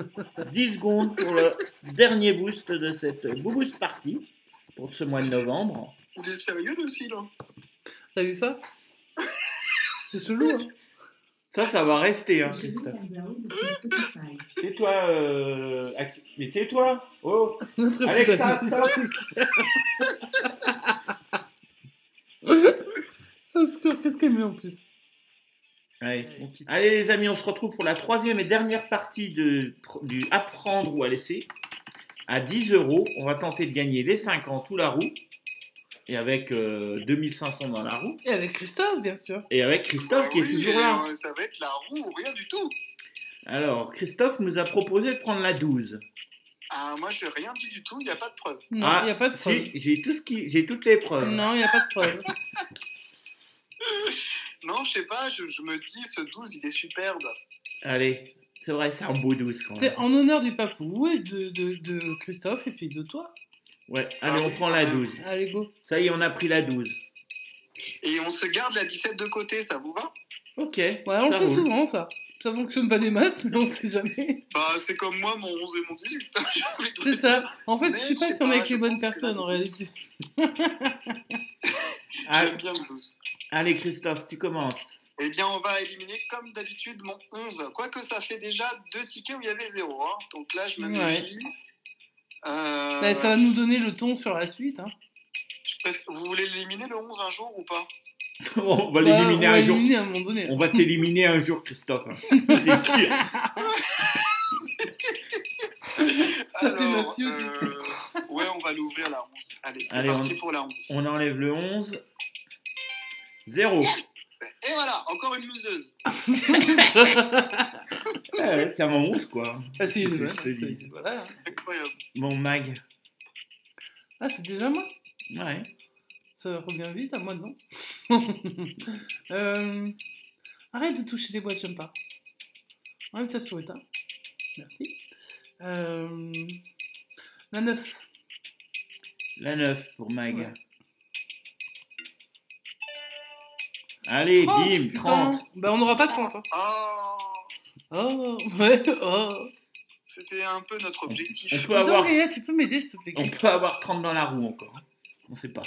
10 secondes pour le dernier boost de cette Boost Party pour ce mois de novembre. Il est sérieux, aussi, là. T'as vu ça? C'est chelou, hein. Ça va rester, hein, Christophe. Tais-toi, mais tais-toi. Oh, Notre Alexa, épisode, stop. c'est ça. Au secours, qu'est-ce qu'elle met en plus? Allez. Allez les amis, on se retrouve pour la troisième et dernière partie du apprendre ou à laisser. À 10 €, on va tenter de gagner les 50 ou la roue. Et avec 2500 dans la roue. Et avec Christophe, bien sûr. Et avec Christophe qui est toujours là. Ça va être la roue ou rien du tout. Alors, Christophe nous a proposé de prendre la 12. Ah, moi, je n'ai rien dit du tout, il n'y a pas de preuve. Non, il n'y a pas de preuve. Si, j'ai toutes les preuves. Non, il n'y a pas de preuve. Non, je sais pas, je me dis, ce 12, il est superbe. Allez, c'est vrai, c'est un beau 12 quand même. C'est en honneur du papou et de Christophe et puis de toi. Ouais, allez, on prend la 12. Allez, go. Ça y est, on a pris la 12. Et on se garde la 17 de côté, ça vous va? Ok. Ouais, on le ça fait roule. souvent, ça. Ça fonctionne pas des masses, mais on sait jamais. Bah, c'est comme moi, mon 11 et mon 18. J'ai envie de vous C'est dire. ça. En fait, Mais je sais pas je si on est avec je les bonnes pense que personnes la en 12, réalité. J'aime bien le 12. Allez, Christophe, tu commences. Eh bien, on va éliminer, comme d'habitude, mon 11. Quoique ça fait déjà 2 tickets où il y avait 0. Hein. Donc là, je me méfie. Bah, ça va nous donner le ton sur la suite. Hein. Vous voulez l'éliminer le 11 un jour ou pas? On va Bah, l'éliminer on va un jour. l'éliminer à un moment donné. On va t'éliminer un jour, Christophe. C'est sûr. Ça, c'est Alors, mafieux, tu sais. ouais, on va l'ouvrir la 11. Allez, c'est Allez, parti pour la 11. On enlève le 11. 0. Et voilà, encore une loseuse. Ouais, c'est un 11, quoi. Ah, c'est une Je bonne. te dis. Voilà. Incroyable. Bon, Mag. Ah, c'est déjà moi. Ouais. Ça revient vite, à moi non. Arrête de toucher les boîtes, j'aime pas. Enlève ta souris, hein. Merci. La 9. La 9 pour Mag. Ouais. Allez, 30, bim, putain. 30. Bah, on n'aura pas 30. Hein. Oh, Oh, ouais, oh. c'était un peu notre objectif. On peut avoir, Gaël, tu peux m'aider, s'il te plaît. on peut avoir 30 dans la roue encore. On sait pas.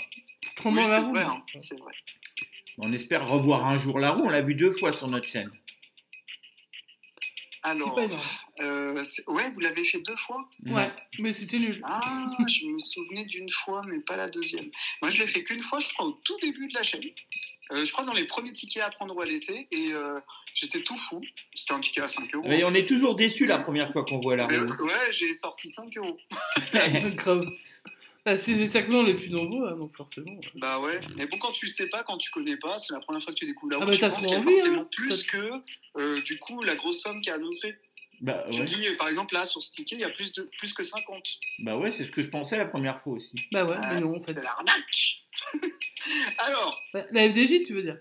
30 Oui, dans c'est la roue. vrai, hein, c'est vrai. On espère revoir un jour la roue. On l'a vu 2 fois sur notre chaîne. Alors, pas énorme. ouais, vous l'avez fait 2 fois? Ouais, mais c'était nul. Ah, je me souvenais d'une fois, mais pas la deuxième. Moi, je l'ai fait qu'une fois, je crois, au tout début de la chaîne. Je crois dans les premiers tickets à prendre ou à laisser, et j'étais tout fou. C'était un ticket à 5 euros. Mais on est toujours déçus la première fois qu'on voit la Mais, roue. ouais, j'ai sorti 5 euros. Grave. Bah, c'est les sacrements les plus nombreux, hein, donc forcément. Bah ouais, mais bon, quand tu sais pas, quand tu connais pas, c'est la première fois que tu découvres la Ah roue, bah, tu t'as penses trop qu'il y a envie, forcément hein. plus que, du coup, la grosse somme qui est annoncée. Bah Tu ouais. dis, par exemple, là, sur ce ticket, il y a plus que 50. Bah ouais, c'est ce que je pensais la première fois aussi. Bah ouais, mais non, en fait. C'est l'arnaque. Alors, Bah, la FDJ, tu veux dire?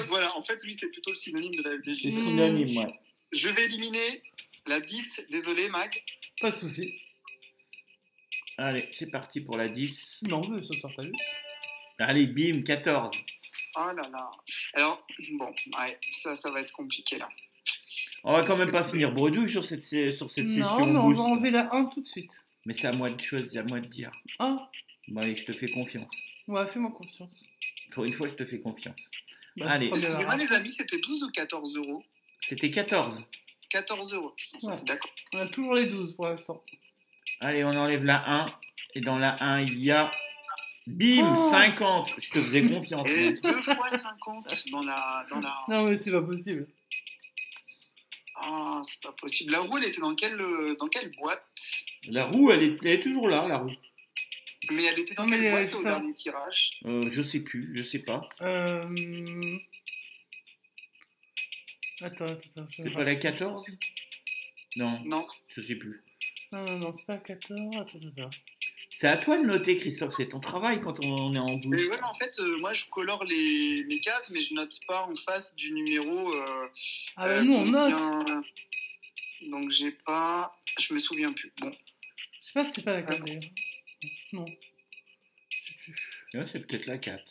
voilà, en fait, oui, c'est plutôt le synonyme de la C'est FDJ. synonyme, ouais. Je vais éliminer la 10, désolé, Mag. Pas de soucis. Allez, c'est parti pour la 10. Non, mais ça sort pas vite. Allez, bim, 14. Oh là là. Alors, bon, ouais, ça va être compliqué, là. On va quand même pas finir bredouille sur cette session Non, mais on boost. va enlever la 1 tout de suite. Mais c'est à moi de choisir, à moi de dire. Ah, Bon, allez, je te fais confiance. ouais, fais-moi confiance. Pour une fois, je te fais confiance. Bah, Allez. ce sera bien Excusez-moi, grave. les amis, c'était 12 ou 14 euros? C'était 14. 14 euros qui sont sortis, Ouais. d'accord. On a toujours les 12 pour l'instant. Allez, on enlève la 1. Et dans la 1, il y a... Bim, Oh. 50. Je te faisais confiance. Et moi. 2 fois 50 dans la... Non, mais c'est pas possible. Ah, c'est pas possible. La roue, elle était dans quelle boîte? La roue, elle est toujours là, la roue. Mais elle était dans Non, mais quelle boîte c'est au ça. dernier tirage? Je sais plus, je sais pas. Attends. C'est pas la 14? Non, Non. je sais plus. Non, c'est pas 14. Attends. C'est à toi de noter, Christophe. C'est ton travail quand on est en Mais boost. ouais, mais en fait, moi, je colore les cases, mais je note pas en face du numéro. Ah bah nous, on note. combien- Donc, j'ai pas... Je me souviens plus. Bon. Je sais pas si c'est pas la 4 d'ailleurs. Non. Je sais plus. Ouais, c'est peut-être la 4.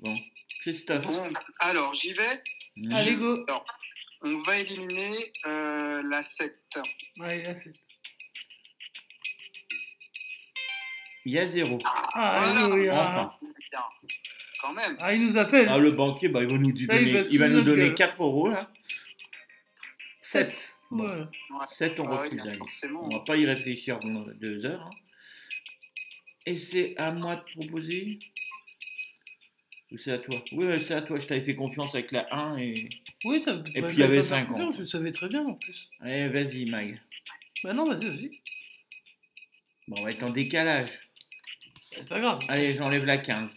Bon, Christophe. Bon, alors, j'y vais. Mhm. Allez, go. Alors, on va éliminer la 7. Allez, là, c'est. Il y a 0. Ah, Voilà. oui, Enfin. Bien. Quand même. Ah, il nous appelle. Ah, le banquier, bah, il va nous Là, il donner, va il va sous nous notre donner gueule. 4 euros, là. 7. Bon, Voilà. 7, on Ah ouais, refuse. bien, allez. forcément. On va pas y réfléchir pendant 2 heures. Hein. Et c'est à moi de proposer. Ou c'est à toi? Oui, ouais, c'est à toi. Je t'avais fait confiance avec la 1 et... Oui, Et puis il y avait t'as pas 50. confiance, tu le savais très bien en plus. Allez, vas-y, Mag. Bah non, vas-y. Bon, on va être en décalage. C'est pas grave. Allez, j'enlève la 15.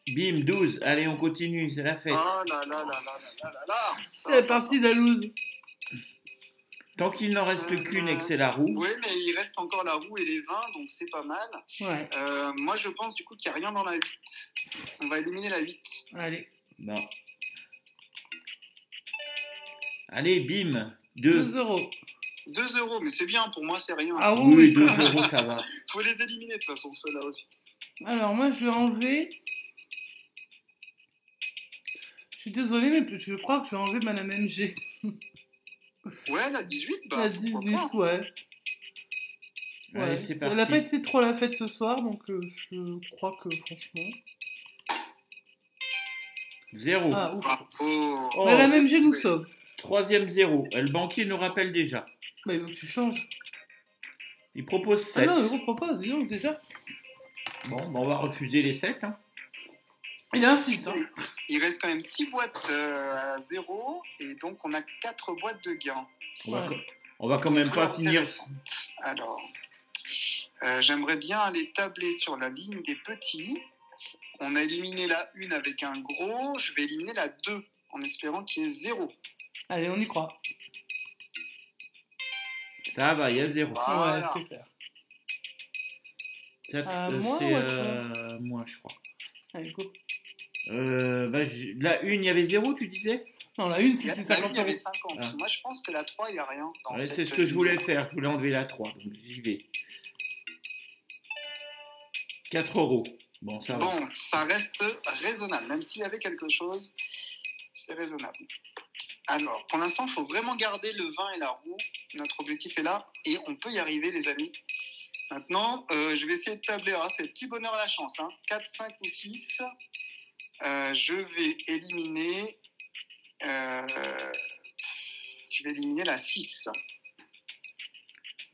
Bim, 12. Allez, on continue, c'est la fête. Oh là là là là là là là. Ça C'est va pas, parti de la loose. Tant qu'il n'en reste qu'une et que c'est la roue. Oui, mais il reste encore la roue et les 20, donc c'est pas mal. Ouais, Moi, je pense du coup qu'il n'y a rien dans la 8. On va éliminer la 8. allez. Bon. Allez, bim. 2 2. euros. 2 euros, mais c'est bien, pour moi, c'est rien. Ah Oui, oui, 2 euros, ça va. Faut les éliminer de toute façon, ceux-là aussi. Alors moi je vais enlever. Je suis désolée, mais je crois que je vais enlever Madame MG. Ouais, la 18, bah. La pourquoi 18, pas. ouais. Allez, c'est Elle n'a pas parti. été trop à la fête ce soir, donc je crois que franchement. 0. Ah ouf. Ah, oh. Oh, Madame MG nous oui. sauve. troisième 0. Le banquier nous rappelle déjà. Bah il veut que tu changes. Il propose Ah 7. non, il repropose, dis donc déjà. Bon, on va refuser les 7. Hein. Il insiste, hein. Il reste quand même 6 boîtes à 0, et donc on a 4 boîtes de gains. On va quand même Très pas finir. intéressante. Alors, j'aimerais bien aller tabler sur la ligne des petits. On a éliminé la 1 avec un gros, je vais éliminer la 2 en espérant qu'il y ait 0. Allez, on y croit. Ça va, il y a 0. Voilà. Ouais, c'est clair. C'est moi, ouais, moi, je crois. Allez, go. La 1, il y avait 0, tu disais? Non, la une, Il y a- c'est la 1, 50 il y avait euros. 50. Ah. Moi, je pense que la 3, il n'y a rien dans Ouais, cette c'est ce que je voulais mise. faire. Je voulais enlever la 3. Donc j'y vais. 4 euros. Bon, ça va. Bon, ça reste raisonnable. Même s'il y avait quelque chose, c'est raisonnable. Alors, pour l'instant, il faut vraiment garder le 20 et la roue. Notre objectif est là et on peut y arriver, les amis. Maintenant, je vais essayer de tabler. Alors, c'est le petit bonheur à la chance. 4, 5 ou 6. Je vais éliminer... je vais éliminer la 6.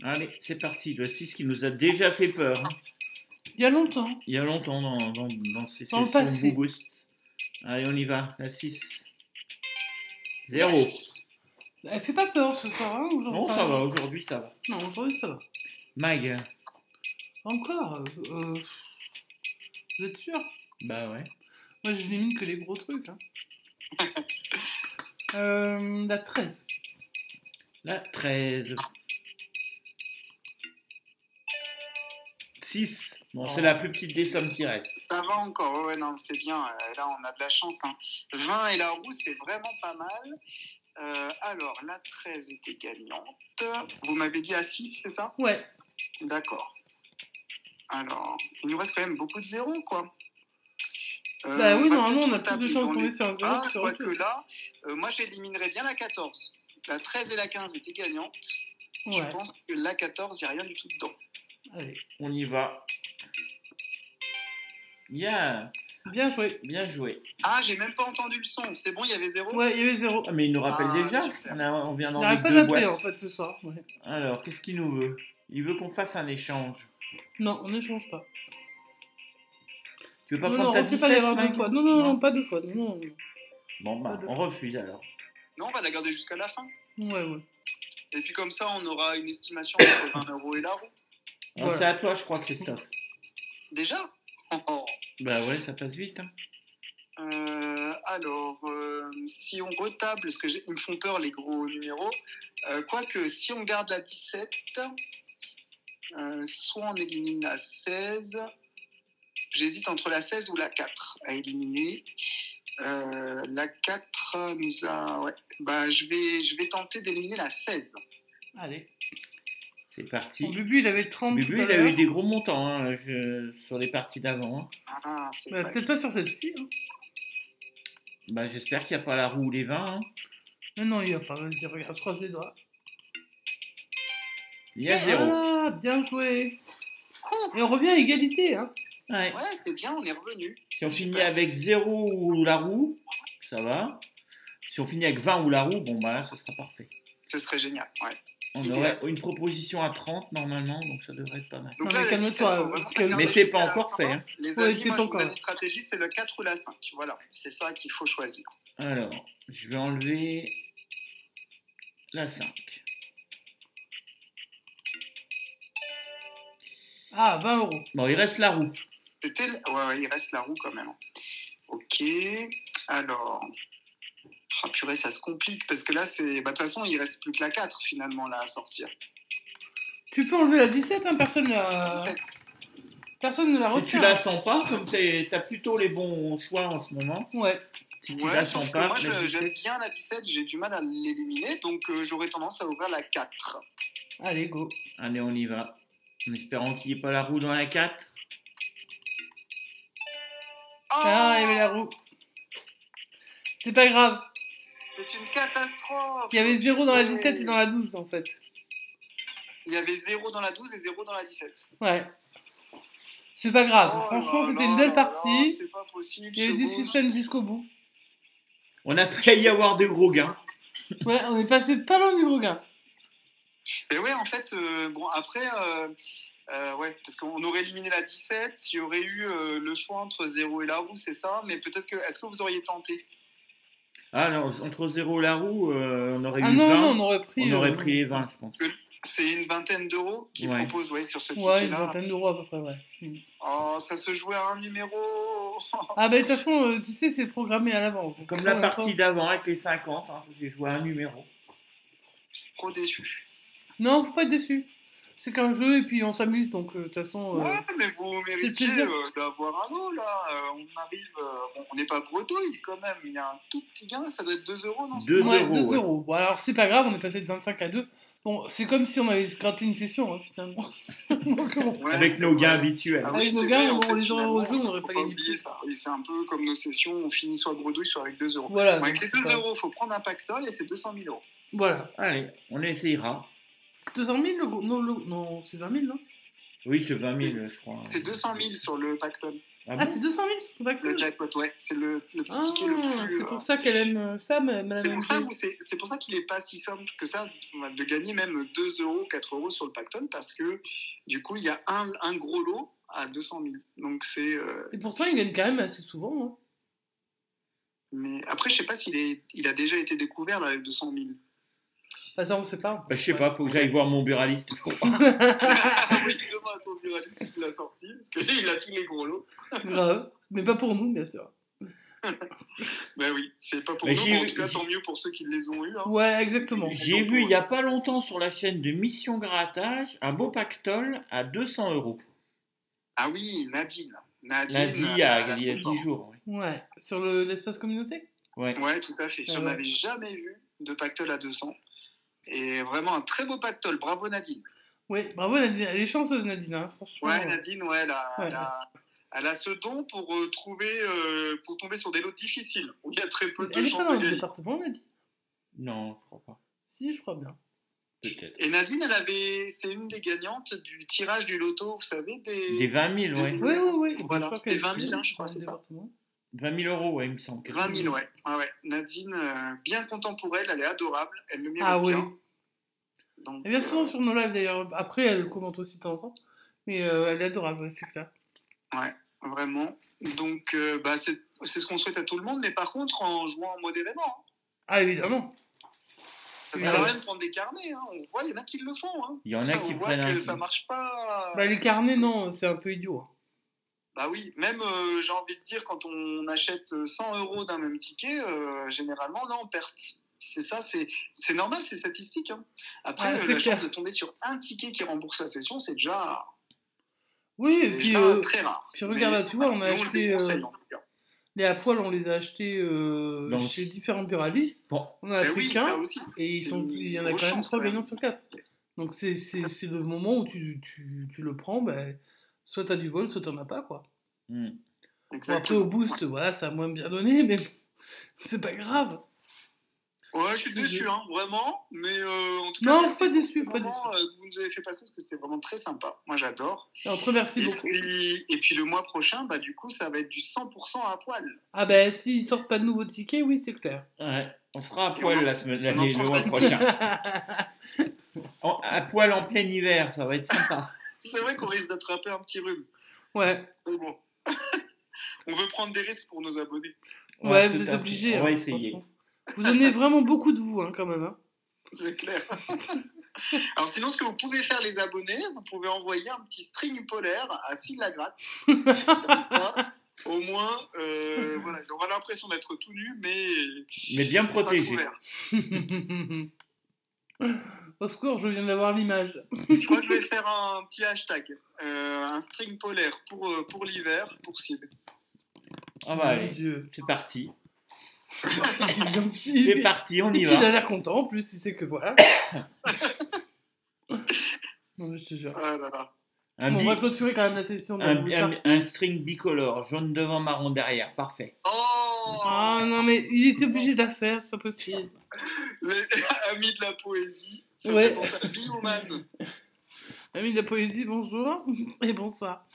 Allez, c'est parti. Le 6 qui nous a déjà fait peur. Hein. Il y a longtemps. Il y a longtemps dans ces Dans le sessions passé. Boost. Allez, on y va. La 6. 0. Yes. Elle fait pas peur ce soir, hein, aujourd'hui. Non, ça va. Aujourd'hui, ça va. Non, aujourd'hui ça va. Mag. Encore vous êtes sûr? Bah ouais. Moi je n'élimine que les gros trucs. Hein. La 13. La 13. 6. Bon, c'est Oh. la plus petite des sommes qui reste. Ça va encore, ouais, non, c'est bien. Là, on a de la chance. 20 et la roue, c'est vraiment pas mal. Alors, la 13 était gagnante. Vous m'avez dit à 6, c'est ça? Ouais. D'accord. Alors, il nous reste quand même beaucoup de zéros, quoi. Bah oui, on va normalement, peut-être on a plus de tabler chances de dans tomber les sur un zéro bas, que sur quoique autre chose. là, moi, j'éliminerais bien la 14. La 13 et la 15 étaient gagnantes. Je Ouais. pense que la 14, il n'y a rien du tout dedans. Allez. On y va. Yeah. Bien joué. Bien joué. Ah, j'ai même pas entendu le son. C'est bon, il y avait 0? Ouais, il y avait 0. Ah, mais il nous rappelle Ah, déjà. super. On vient Il d'enlever n'arrête pas 2 d'appeler boîtes. en fait ce soir. Ouais. Alors, qu'est-ce qu'il nous veut? Il veut qu'on fasse un échange. Non, on n'échange pas. Tu veux pas Non, prendre non, ta on fait 17, pas l'erreur deux Mike? fois. Non, pas deux fois. Non. Bon, bah, Pas deux on refuse alors. Non, on va la garder jusqu'à la fin. Ouais. Et puis comme ça, on aura une estimation entre 20 euros et la roue. Alors, Voilà. c'est à toi, je crois, Christophe. Déjà? Bah ouais, ça passe vite. Hein. Alors, si on retable, parce que ils me font peur les gros numéros, quoique si on garde la 17, soit on élimine la 16, j'hésite entre la 16 ou la 4 à éliminer. La 4 nous a... Ouais, bah, je vais tenter d'éliminer la 16. Allez. C'est parti. Bon, Bubu, il avait 30 Bubu, tout à il a l'heure. eu des gros montants hein, sur les parties d'avant. Hein. Ah, c'est Bah, vrai. peut-être pas sur celle-ci. Hein. Bah, j'espère qu'il n'y a pas la roue ou les 20. Hein. Mais non, il n'y a pas. Vas-y, regarde, je croise les doigts. Il y a 0. Ah, bien joué. Et on revient à égalité. Hein. Ouais. Ouais, c'est bien, on est revenu. Si on C'est finit super. avec 0 ou la roue, ça va. Si on finit avec 20 ou la roue, bon bah là, ce sera parfait. Ce serait génial, ouais. On idéal. aurait une proposition à 30 normalement, donc ça devrait être pas mal. Donc Non, mais le calme-toi, 17, faut vraiment calme- Mais regarder c'est pas jusqu'à la encore fin. fait. Hein. Les Ouais, amis, c'est moi pas je vous donne encore. une stratégie, c'est le 4 ou la 5. Voilà, c'est ça qu'il faut choisir. Alors, je vais enlever la 5. Ah, 20 euros. Bon, il reste la roue. Ouais, il reste la roue quand même. Ok, alors... Ah purée, ça se complique, parce que là, c'est... Bah, de toute façon, il reste plus que la 4, finalement, là, à sortir. Tu peux enlever la 17, hein, personne ne la 17. Si tu retient. la sens pas, comme t'as plutôt les bons choix en ce moment, Ouais. si tu Ouais, la sauf sens que pas, moi, la j'aime 17, bien la 17, j'ai du mal à l'éliminer, donc j'aurais tendance à ouvrir la 4. Allez, go. allez, on y va. En espérant qu'il n'y ait pas la roue dans la 4. Ah, il y avait la roue. C'est pas grave. C'est une catastrophe. Il y avait 0 dans la 17 et Ouais. dans la 12, en fait. Il y avait 0 dans la 12 et 0 dans la 17. Ouais. C'est pas grave. Oh Franchement, là c'était là une belle là partie. là, c'est pas possible. Il y a eu ce du boost. suspense jusqu'au bout. On a failli avoir des gros gains. Ouais, on est passé pas loin du gros gain. Mais ouais, en fait, bon, après, ouais, parce qu'on aurait éliminé la 17, il y aurait eu le choix entre 0 et la roue, c'est ça, mais peut-être que, est-ce que vous auriez tenté? Ah non, entre 0 et la roue, on aurait Ah eu non, 20. non, on aurait pris. On aurait pris les 20, je pense. C'est une vingtaine d'euros qu'ils Ouais. proposent, ouais, sur ce Ouais, une ticket-là. vingtaine d'euros à peu près, ouais. Oh, ça se jouait à un numéro. Ah, bah, de toute façon, tu sais, c'est programmé à l'avance. Donc, Comme en la même partie temps- d'avant avec les 50, hein, j'ai joué un numéro. Trop déçu. Non, faut pas être déçu. C'est qu'un jeu et puis on s'amuse, donc de toute façon. Ouais, mais vous le méritiez plaisir. d'avoir un lot, là. On arrive, bon, on n'est pas bredouille quand même, il y a un tout petit gain, ça doit être 2 euros, non? c'est 2 ça Ouais, euros, 2 ouais. euros. Bon, alors c'est pas grave, on est passé de 25 à 2. Bon, c'est comme si on avait gratté une session, hein, finalement. Donc, bon. Ouais, avec c'est nos gains vrai. habituels. Ah Avec oui, nos c'est gains, vrai, en on fait, les aurait finalement, rejoués, on n'aurait faut pas pas gagné oublier plus. ça. Oui, c'est un peu comme nos sessions, on finit soit bredouille, soit avec 2 euros. Voilà. Bon, avec donc les c'est 2 pas- euros, il faut prendre un pactole et c'est 200 000 euros. Voilà. Allez, on essayera. C'est 200 000 le gros. Non, non c'est 20 000, non? Oui, c'est 20 000, je crois. C'est 200 000 sur le pactole. Ah, bon c'est 200 000 sur le bac Le jackpot, ouais, c'est le petit ticket le Ah, plus. c'est pour ça qu'elle aime ça, Madame C'est pour ça, MG. c'est pour ça qu'il n'est pas si simple que ça de gagner même 2 euros, 4 euros sur le pactole parce que du coup, il y a un gros lot à 200 000. Donc c'est. Et pourtant, il gagne quand même assez souvent. Hein. Mais après, je sais pas il a déjà été découvert là, les 200 000. Bah, ça, on sait pas. Bah, je sais pas, faut que j'aille voir mon buraliste. Oui, demande à ton buraliste s'il l'a sorti parce qu'il a tous les gros lots. Grave. Mais pas pour nous, bien sûr. Ben oui, c'est pas pour Mais nous, j'ai mais en vu- tout cas, tant mieux pour ceux qui les ont eus. Hein. Ouais, exactement. J'ai vu il y a pas longtemps sur la chaîne de Mission Grattage un beau pactole à 200 euros. Ah oui, Nadine. Lundi, il y a 10 jours. Ouais. Sur l'espace communauté? Ouais. Ouais, tout à fait. Ah J'en ouais. avais jamais vu de pactole à 200. Et vraiment un très beau pactole. Bravo Nadine. Oui, bravo Nadine. Elle est chanceuse, Nadine, hein, franchement. Ouais, Nadine, ouais, Ouais. elle a ce don pour pour tomber sur des lots difficiles où il y a très peu de Elle est chances pas dans de le gagner. département, Nadine? Non, je crois pas. Si, je crois bien. Peut-être. Et Nadine, c'est une des gagnantes du tirage du loto, vous savez, Des 20 000, ouais. Oui, oui, oui. Voilà, Je crois c'était qu'elle 20 000, est hein, je crois, dans le c'est ça. département. 20 000 euros, ouais, il me semble. 20 000, ouais. Nadine, bien content pour elle, elle est adorable, elle le mérite Ah oui. bien. Donc, Elle vient souvent sur nos lives d'ailleurs. Après, elle commente aussi de temps en temps. Mais elle est adorable, ouais, c'est clair. ouais, vraiment. Donc, c'est ce qu'on souhaite à tout le monde, mais par contre, en jouant modérément. Hein. Ah, évidemment. Ça sert à rien de prendre des carnets, hein. On voit, il y en a qui le font. Hein. Il y en a qui On voit prennent un que coup. ça marche pas. Bah, les carnets, non, c'est un peu idiot. Hein. Bah oui, même j'ai envie de dire, quand on achète 100 euros d'un même ticket, généralement, là, on perd. C'est ça, c'est normal, c'est statistique. Hein. Après, Ah, c'est la clair. chance de tomber sur un ticket qui rembourse la session, c'est déjà, Oui, c'est et puis, déjà très rare. puis regarde, Mais, tu vois, on a nous, le acheté déconseille, en tout cas. les à poil, on les a achetés Donc, chez différents buralistes. Bon, On en a Mais pris oui, ça qu'un. aussi, Et il y en a quand même 3 gagnants sur 4. Donc c'est le moment où tu le prends, ben, soit t'as du vol, soit t'en as pas, quoi. hmm. Bon, après Exactement. au boost, voilà, ça a moins bien donné, mais c'est pas grave. Ouais, je suis C'est déçu, bien. hein, vraiment. Mais en tout cas, Non, merci pas pour déçu, ce pas moment, que vous nous avez fait passer parce que c'était vraiment très sympa. Moi, j'adore. Et on te remercie beaucoup. Et puis le mois prochain, bah, du coup, ça va être du 100% à poil. Ah ben, s'ils sortent pas de nouveaux tickets, oui, c'est clair. Ouais, on sera à Et poil on- le mois on en prochain. prendra 6. à poil en plein hiver, ça va être sympa. C'est vrai qu'on risque d'attraper un petit rhume. Ouais. Mais bon. On veut prendre des risques pour nos abonnés. Ouais, tout vous êtes à fait. obligés. On va hein, essayer. franchement. Vous donnez vraiment beaucoup de vous, hein, quand même. Hein. C'est clair. Alors sinon, ce que vous pouvez faire les abonnés, vous pouvez envoyer un petit string polaire à Syl Lagratte. Comme ça, au moins, voilà, il aura l'impression d'être tout nu, Mais bien il sera protégé. couvert. Au secours, je viens d'avoir l'image. Je crois que je vais faire un petit hashtag. Un string polaire pour l'hiver, pour Syl. Ah bah Mon allez, Dieu. c'est parti. C'est C'est parti, on y Il a va. l'air content en plus, tu sais que voilà. Non, mais je te jure. Ah là là. Un, Bon, on bi- va clôturer quand même la session de la Blues Party. un string bicolore, jaune devant, marron derrière, parfait. Oh Ah non, mais il était obligé de la faire, c'est pas possible. Les amis de la poésie, ça Ouais. me fait penser à Bioman. Amis de la poésie, bonjour et bonsoir.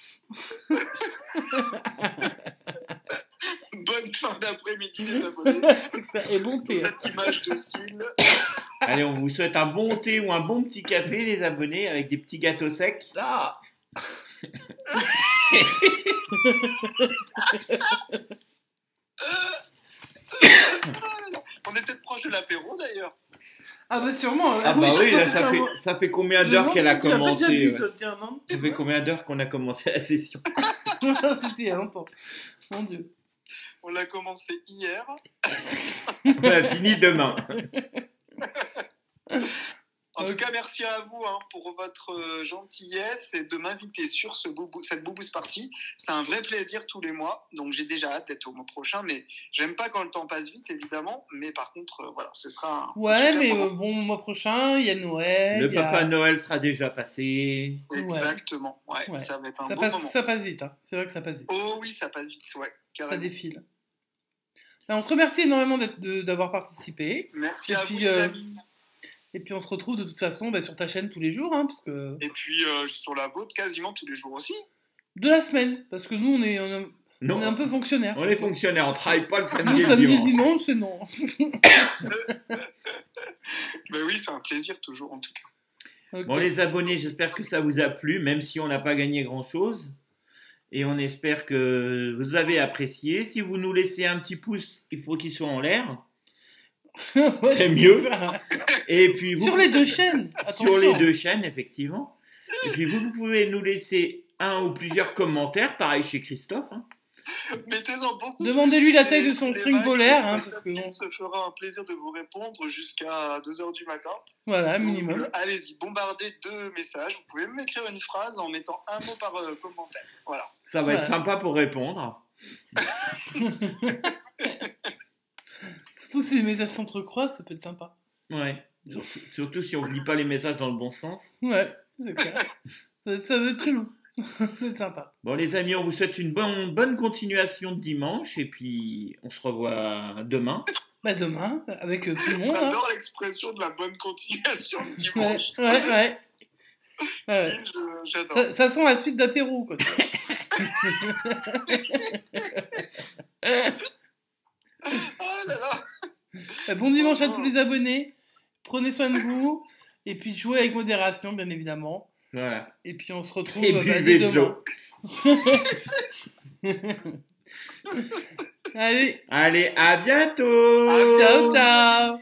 Bonne fin d'après-midi les abonnés. C'est clair. Et bon thé. hein. Cette image de Syl. Allez, on vous souhaite un bon thé ou un bon petit café, les abonnés, avec des petits gâteaux secs. Ah On est peut-être proche de l'apéro d'ailleurs. Ah bah sûrement. Ah bah oui, là, ça ça fait combien Je d'heures demande qu'elle a si tu l'as pas déjà commencé bu, ouais. toi, tiens, non. Ça fait combien d'heures qu'on a commencé la session? C'était il y a longtemps. Mon Dieu. On l'a commencé hier. On a fini demain. En tout Ok. cas, merci à vous pour votre gentillesse et de m'inviter sur cette Booboos Party. C'est un vrai plaisir tous les mois. Donc j'ai déjà hâte d'être au mois prochain. Mais j'aime pas quand le temps passe vite, évidemment. Mais par contre, voilà, ce sera un Ouais, super mais moment. bon, mois prochain, il y a Noël. Le il y a- Papa Noël sera déjà passé. Exactement. Ouais, Ouais. ça va être un Ça beau passe, moment. ça passe vite, hein. C'est vrai que ça passe vite. Oh oui, ça passe vite. Ouais, Ça carrément. défile. Ben, on se remercie énormément d'avoir participé. Merci Et à puis, vous, les amis. Et puis on se retrouve de toute façon sur ta chaîne tous les jours, hein, parce que... Et puis sur la vôtre, quasiment tous les jours aussi. De la semaine, parce que nous on est un Non, peu fonctionnaires. on est fonctionnaires, on travaille pas le Nous, samedi et le samedi et le dimanche. dimanche, c'est non. Ben oui, c'est un plaisir toujours en tout cas. Ok. Bon, les abonnés, j'espère que ça vous a plu, même si on n'a pas gagné grand-chose. Et on espère que vous avez apprécié. Si vous nous laissez un petit pouce, il faut qu'il soit en l'air. Ouais, c'est tu peux mieux. faire. Et puis vous, Sur les deux chaînes, attention. sur les deux chaînes, effectivement. Et puis vous pouvez nous laisser un ou plusieurs commentaires, pareil chez Christophe. Hein. Mettez-en beaucoup. Demandez-lui plus la taille chez- de son chez les string vagues, polaire, parce hein, que parce que Cécile bon. se fera un plaisir de vous répondre jusqu'à 2h du matin. Voilà, Donc, minimum. allez-y, bombardez 2 messages. Vous pouvez même écrire une phrase en mettant un mot par commentaire. Voilà. Ça va être Ouais. sympa pour répondre. Surtout si les messages s'entrecroisent, ça peut être sympa. Ouais. Surtout si on ne lit pas les messages dans le bon sens. Ouais, c'est clair. Ça va être chelou. C'est sympa. Bon, les amis, on vous souhaite une bonne continuation de dimanche. Et puis, on se revoit demain. Bah demain, avec tout le monde. Hein. J'adore l'expression de la bonne continuation du Ouais, dimanche. ouais. Ouais. Si, j'adore. Ça sent la suite d'apéro, quoi. Ah là là. Bon dimanche à tous les abonnés. Prenez soin de vous. Et puis jouez avec modération, bien évidemment. Voilà. Et puis on se retrouve Et dès buvez de demain. l'eau. Allez, Allez, à bientôt. ciao, ciao.